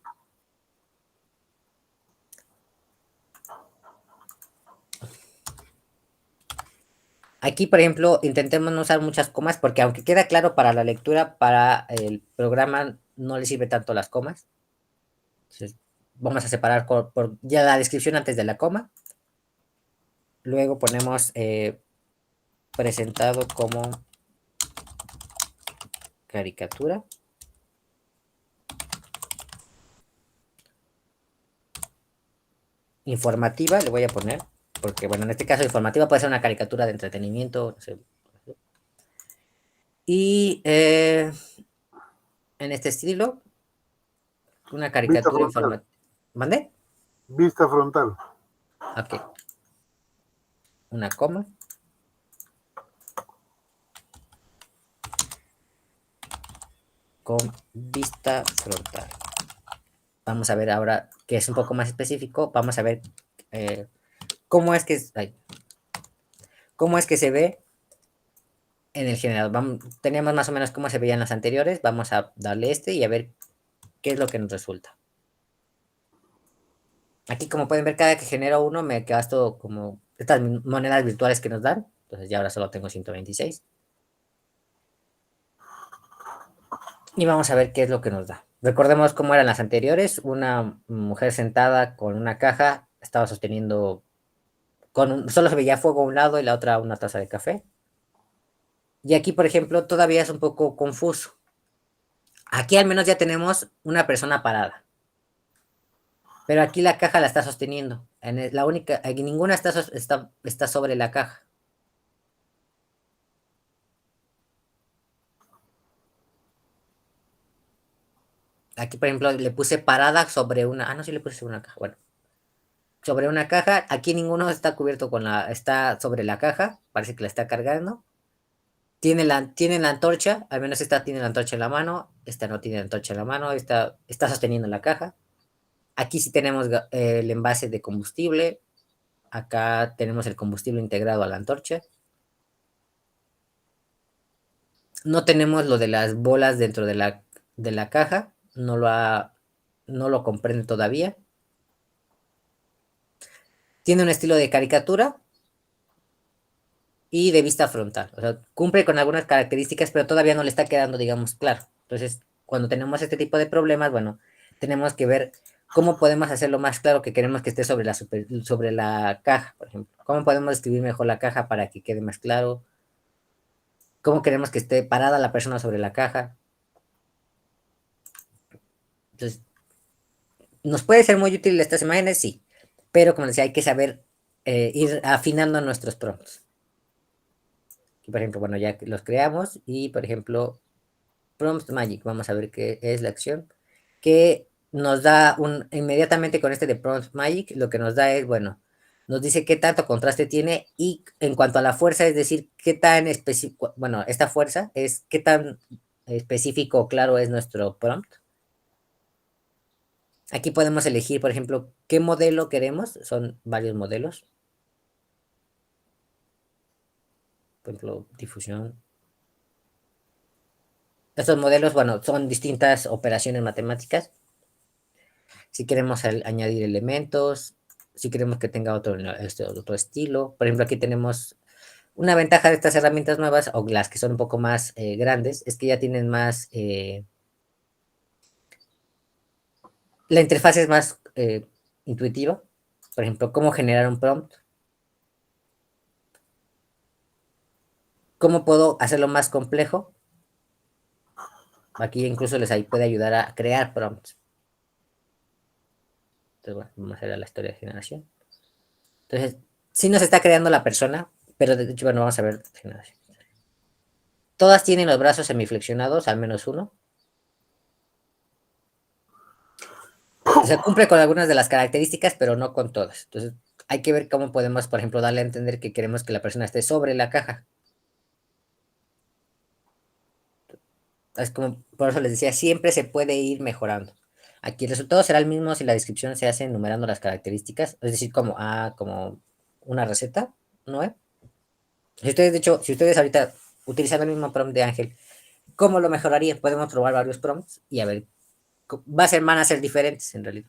Aquí, por ejemplo, intentemos no usar muchas comas porque aunque queda claro para la lectura, para el programa no le sirve tanto las comas. Entonces, vamos a separar por ya la descripción antes de la coma. Luego ponemos presentado como caricatura. Informativa, le voy a poner, porque bueno, en este caso informativa puede ser una caricatura de entretenimiento, no sé. Y en este estilo, una caricatura informativa. ¿Mande? Vista frontal. Ok. Una coma. Con vista frontal. Vamos a ver ahora que es un poco más específico. Vamos a ver cómo es que se ve en el general. Teníamos más o menos cómo se veían las anteriores. Vamos a darle este y a ver qué es lo que nos resulta. Aquí, como pueden ver, cada que genero uno me gasto como estas monedas virtuales que nos dan. Entonces ya ahora solo tengo 126. Y vamos a ver qué es lo que nos da. Recordemos cómo eran las anteriores. Una mujer sentada con una caja, estaba sosteniendo, solo se veía fuego a un lado y la otra una taza de café. Y aquí, por ejemplo, todavía es un poco confuso. Aquí al menos ya tenemos una persona parada. Pero aquí la caja la está sosteniendo. Ninguna está sobre la caja. Aquí, por ejemplo, le puse parada sobre una... Ah, no, sí le puse sobre una caja. Bueno, sobre una caja. Aquí ninguno está cubierto con la... Está sobre la caja. Parece que la está cargando. Tiene la antorcha. Al menos esta tiene la antorcha en la mano. Esta no tiene la antorcha en la mano. Esta está sosteniendo la caja. Aquí sí tenemos el envase de combustible. Acá tenemos el combustible integrado a la antorcha. No tenemos lo de las bolas dentro de la caja. No lo comprende todavía. Tiene un estilo de caricatura y de vista frontal. O sea, cumple con algunas características, pero todavía no le está quedando, digamos, claro. Entonces, cuando tenemos este tipo de problemas, bueno, tenemos que ver cómo podemos hacerlo más claro que queremos que esté sobre la caja, por ejemplo. Cómo podemos escribir mejor la caja para que quede más claro. Cómo queremos que esté parada la persona sobre la caja. Entonces, ¿nos puede ser muy útil estas imágenes? Sí. Pero, como decía, hay que saber ir afinando nuestros prompts. Aquí, por ejemplo, bueno, ya los creamos. Y, por ejemplo, Prompt Magic. Vamos a ver qué es la acción. Que nos da inmediatamente con este de Prompt Magic, lo que nos da es, bueno, nos dice qué tanto contraste tiene y en cuanto a la fuerza, es decir, qué tan específico, bueno, esta fuerza es qué tan específico o claro es nuestro prompt. Aquí podemos elegir, por ejemplo, qué modelo queremos. Son varios modelos. Por ejemplo, difusión. Estos modelos, bueno, son distintas operaciones matemáticas. Si queremos añadir elementos, si queremos que tenga otro estilo. Por ejemplo, aquí tenemos una ventaja de estas herramientas nuevas, o las que son un poco más grandes, es que ya tienen más... la interfaz es más intuitiva. Por ejemplo, cómo generar un prompt. ¿Cómo puedo hacerlo más complejo? Aquí incluso les puede ayudar a crear prompts. Entonces, bueno, vamos a ver la historia de generación. Entonces, sí nos está creando la persona, pero de hecho, bueno, vamos a ver generación. Todas tienen los brazos semiflexionados, al menos uno. O sea, cumple con algunas de las características, pero no con todas. Entonces, hay que ver cómo podemos, por ejemplo, darle a entender que queremos que la persona esté sobre la caja. Es como, por eso les decía, siempre se puede ir mejorando. Aquí el resultado será el mismo si la descripción se hace enumerando las características, es decir, como una receta, ¿no? Si ustedes, de hecho, si ustedes ahorita utilizan el mismo prompt de Ángel, ¿cómo lo mejorarían? Podemos probar varios prompts y a ver, van a ser diferentes en realidad.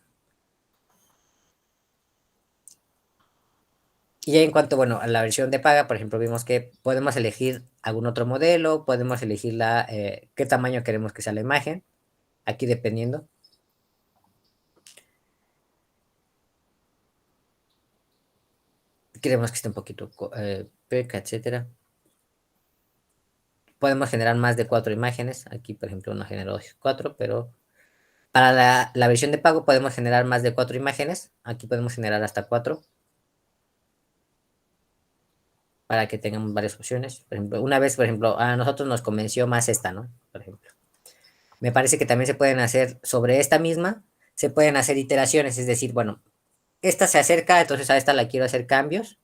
Y ya en cuanto, bueno, a la versión de paga, por ejemplo, vimos que podemos elegir algún otro modelo, podemos elegir qué tamaño queremos que sea la imagen, aquí dependiendo. Queremos que esté un poquito peca, etcétera. Podemos generar más de 4 imágenes. Aquí, por ejemplo, no generó 4, pero para la versión de pago podemos generar más de 4 imágenes. Aquí podemos generar hasta 4. Para que tengamos varias opciones. Por ejemplo, una vez, por ejemplo, a nosotros nos convenció más esta, ¿no? Por ejemplo. Me parece que también se pueden hacer sobre esta misma, se pueden hacer iteraciones, es decir, bueno, esta se acerca, entonces a esta la quiero hacer cambios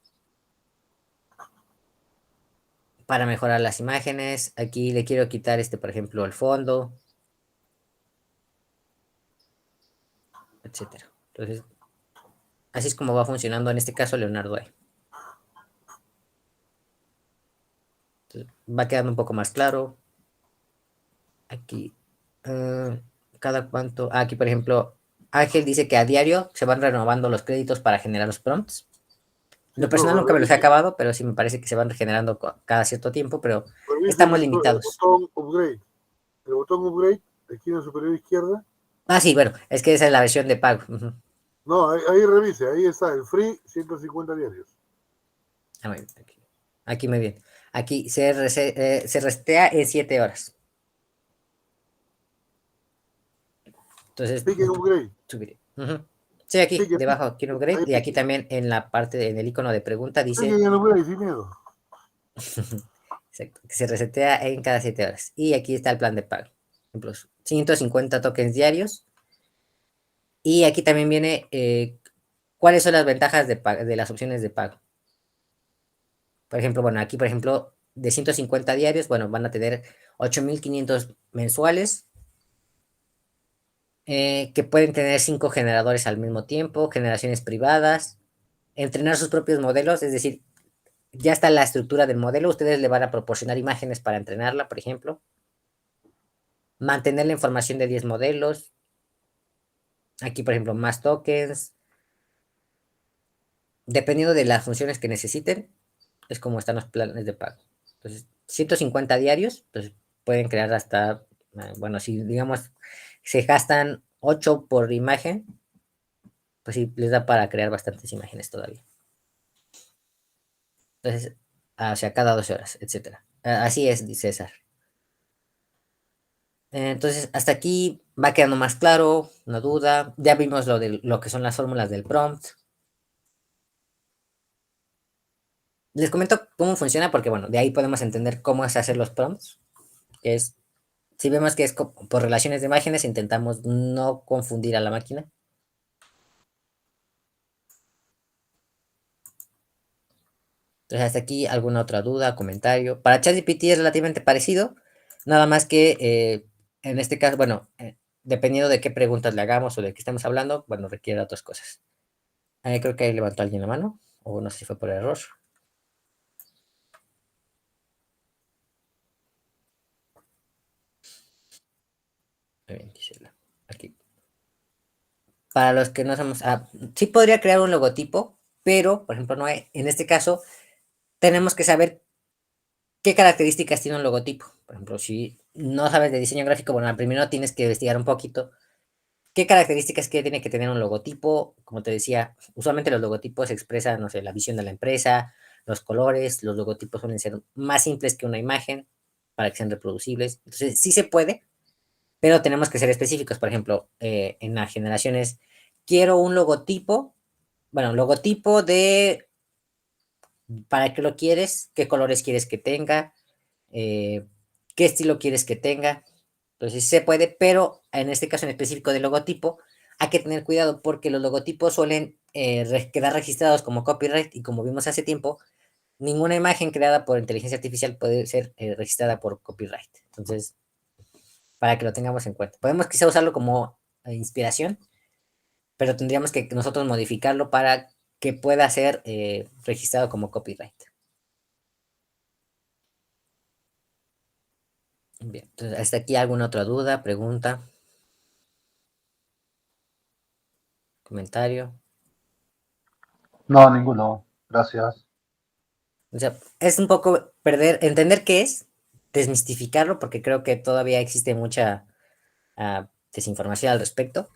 para mejorar las imágenes. Aquí le quiero quitar por ejemplo, el fondo, etcétera. Entonces, así es como va funcionando en este caso Leonardo AI. Entonces, va quedando un poco más claro. Aquí, cada cuánto, aquí por ejemplo, Ángel dice que a diario se van renovando los créditos para generar los prompts. Lo personal nunca me los he acabado, pero sí me parece que se van regenerando cada cierto tiempo, pero estamos limitados. El botón upgrade, de esquina superior izquierda. Ah, sí, bueno, es que esa es la versión de pago. No, ahí revise, ahí está, el free, 150 diarios. Ah, muy bien, aquí muy bien. Aquí se restea en 7 horas. Entonces, Pick and upgrade. subiré. Sí, aquí debajo, quiero upgrade, y aquí también en la parte, en el icono de pregunta dice... Pick and upgrade, sin miedo. Exacto, que se resetea en cada 7 horas. Y aquí está el plan de pago. ejemplo, 150 tokens diarios. Y aquí también viene cuáles son las ventajas de las opciones de pago. Por ejemplo, bueno, aquí, por ejemplo, de 150 diarios, bueno, van a tener 8.500 mensuales, que pueden tener 5 generadores al mismo tiempo, generaciones privadas, entrenar sus propios modelos, es decir, ya está la estructura del modelo, ustedes le van a proporcionar imágenes para entrenarla, por ejemplo, mantener la información de 10 modelos, aquí, por ejemplo, más tokens, dependiendo de las funciones que necesiten, es como están los planes de pago. Entonces, 150 diarios, pues pueden crear hasta, bueno, si digamos se gastan 8 por imagen, pues sí, les da para crear bastantes imágenes todavía. Entonces, o sea, cada 12 horas, etcétera. Así es, dice César. Entonces, hasta aquí va quedando más claro, no duda. Ya vimos lo que son las fórmulas del prompt. Les comento cómo funciona porque, bueno, de ahí podemos entender cómo es hacer los prompts, que es, si vemos que es por relaciones de imágenes, intentamos no confundir a la máquina. Entonces, hasta aquí, ¿alguna otra duda, comentario? Para ChatGPT es relativamente parecido, nada más que en este caso, bueno, dependiendo de qué preguntas le hagamos o de qué estemos hablando, bueno, requiere otras cosas. Creo que ahí levantó alguien la mano, o no sé si fue por error. Muy bien, Gisela. Aquí. Para los que no somos... sí podría crear un logotipo, pero, por ejemplo, no hay, en este caso, tenemos que saber qué características tiene un logotipo. Por ejemplo, si no sabes de diseño gráfico, bueno, primero tienes que investigar un poquito qué características tiene que tener un logotipo. Como te decía, usualmente los logotipos expresan, no sé, la visión de la empresa, los colores, los logotipos suelen ser más simples que una imagen para que sean reproducibles. Entonces, sí se puede, pero tenemos que ser específicos. Por ejemplo, en las generaciones, quiero un logotipo, bueno, logotipo de, ¿para qué lo quieres? ¿Qué colores quieres que tenga? ¿Qué estilo quieres que tenga? Entonces sí se puede, pero en este caso en específico del logotipo, hay que tener cuidado porque los logotipos suelen quedar registrados como copyright y como vimos hace tiempo, ninguna imagen creada por inteligencia artificial puede ser registrada por copyright. Entonces, para que lo tengamos en cuenta. Podemos quizá usarlo como inspiración, pero tendríamos que nosotros modificarlo para que pueda ser registrado como copyright. Bien, entonces hasta aquí alguna otra duda, pregunta, comentario. No, ninguno. Gracias. O sea, es un poco entender qué es, desmistificarlo, porque creo que todavía existe mucha desinformación al respecto.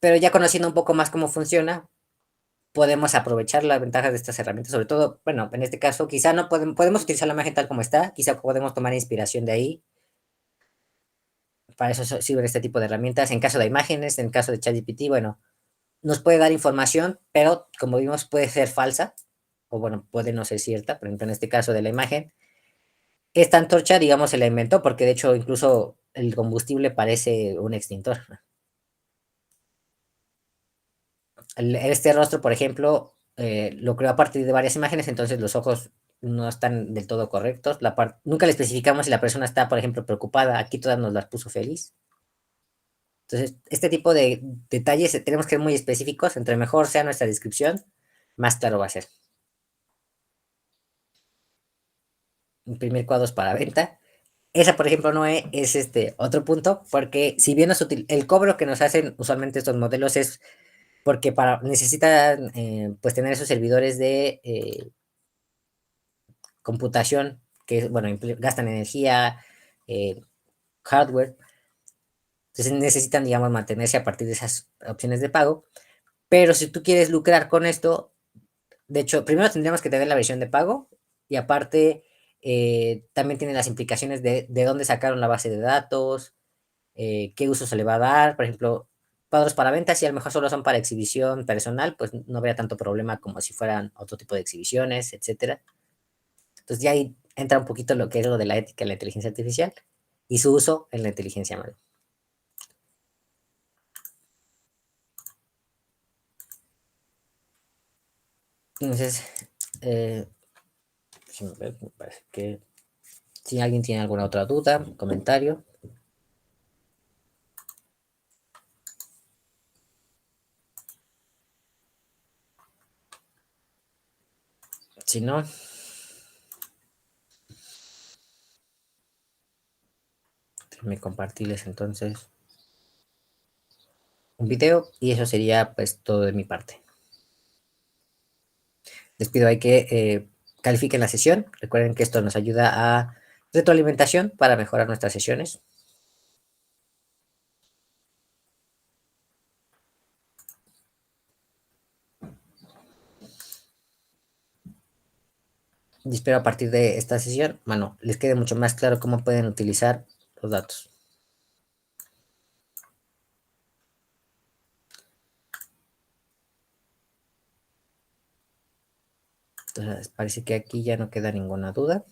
Pero ya conociendo un poco más cómo funciona, podemos aprovechar las ventajas de estas herramientas, sobre todo, bueno, en este caso, quizá no podemos utilizar la imagen tal como está, quizá podemos tomar inspiración de ahí. Para eso sirven este tipo de herramientas. En caso de imágenes, en caso de ChatGPT, bueno, nos puede dar información, pero como vimos puede ser falsa, o bueno, puede no ser cierta. Por ejemplo, en este caso de la imagen, esta antorcha, digamos, se la inventó porque de hecho incluso el combustible parece un extintor. Este rostro, por ejemplo, lo creó a partir de varias imágenes, entonces los ojos no están del todo correctos. Nunca le especificamos si la persona está, por ejemplo, preocupada. Aquí todas nos las puso feliz. Entonces, este tipo de detalles tenemos que ser muy específicos. Entre mejor sea nuestra descripción, más claro va a ser. Imprimir cuadros para venta. Esa, por ejemplo, no es otro punto, porque si bien el cobro que nos hacen usualmente estos modelos es porque necesitan pues tener esos servidores de computación que, bueno, gastan energía, hardware. Entonces necesitan, digamos, mantenerse a partir de esas opciones de pago. Pero si tú quieres lucrar con esto, de hecho, primero tendríamos que tener la versión de pago y aparte también tiene las implicaciones de dónde sacaron la base de datos, qué uso se le va a dar. Por ejemplo, cuadros para ventas, si a lo mejor solo son para exhibición personal, pues no habría tanto problema como si fueran otro tipo de exhibiciones, etcétera. Entonces ya ahí entra un poquito lo que es lo de la ética de la inteligencia artificial. y su uso en la inteligencia manual. Entonces, déjenme ver, me parece que si alguien tiene alguna otra duda, comentario. Si no, déjenme compartirles entonces un video y eso sería pues todo de mi parte. Les pido ahí que califiquen la sesión. Recuerden que esto nos ayuda a retroalimentación para mejorar nuestras sesiones. Y espero a partir de esta sesión, bueno, les quede mucho más claro cómo pueden utilizar los datos. Entonces, parece que aquí ya no queda ninguna duda.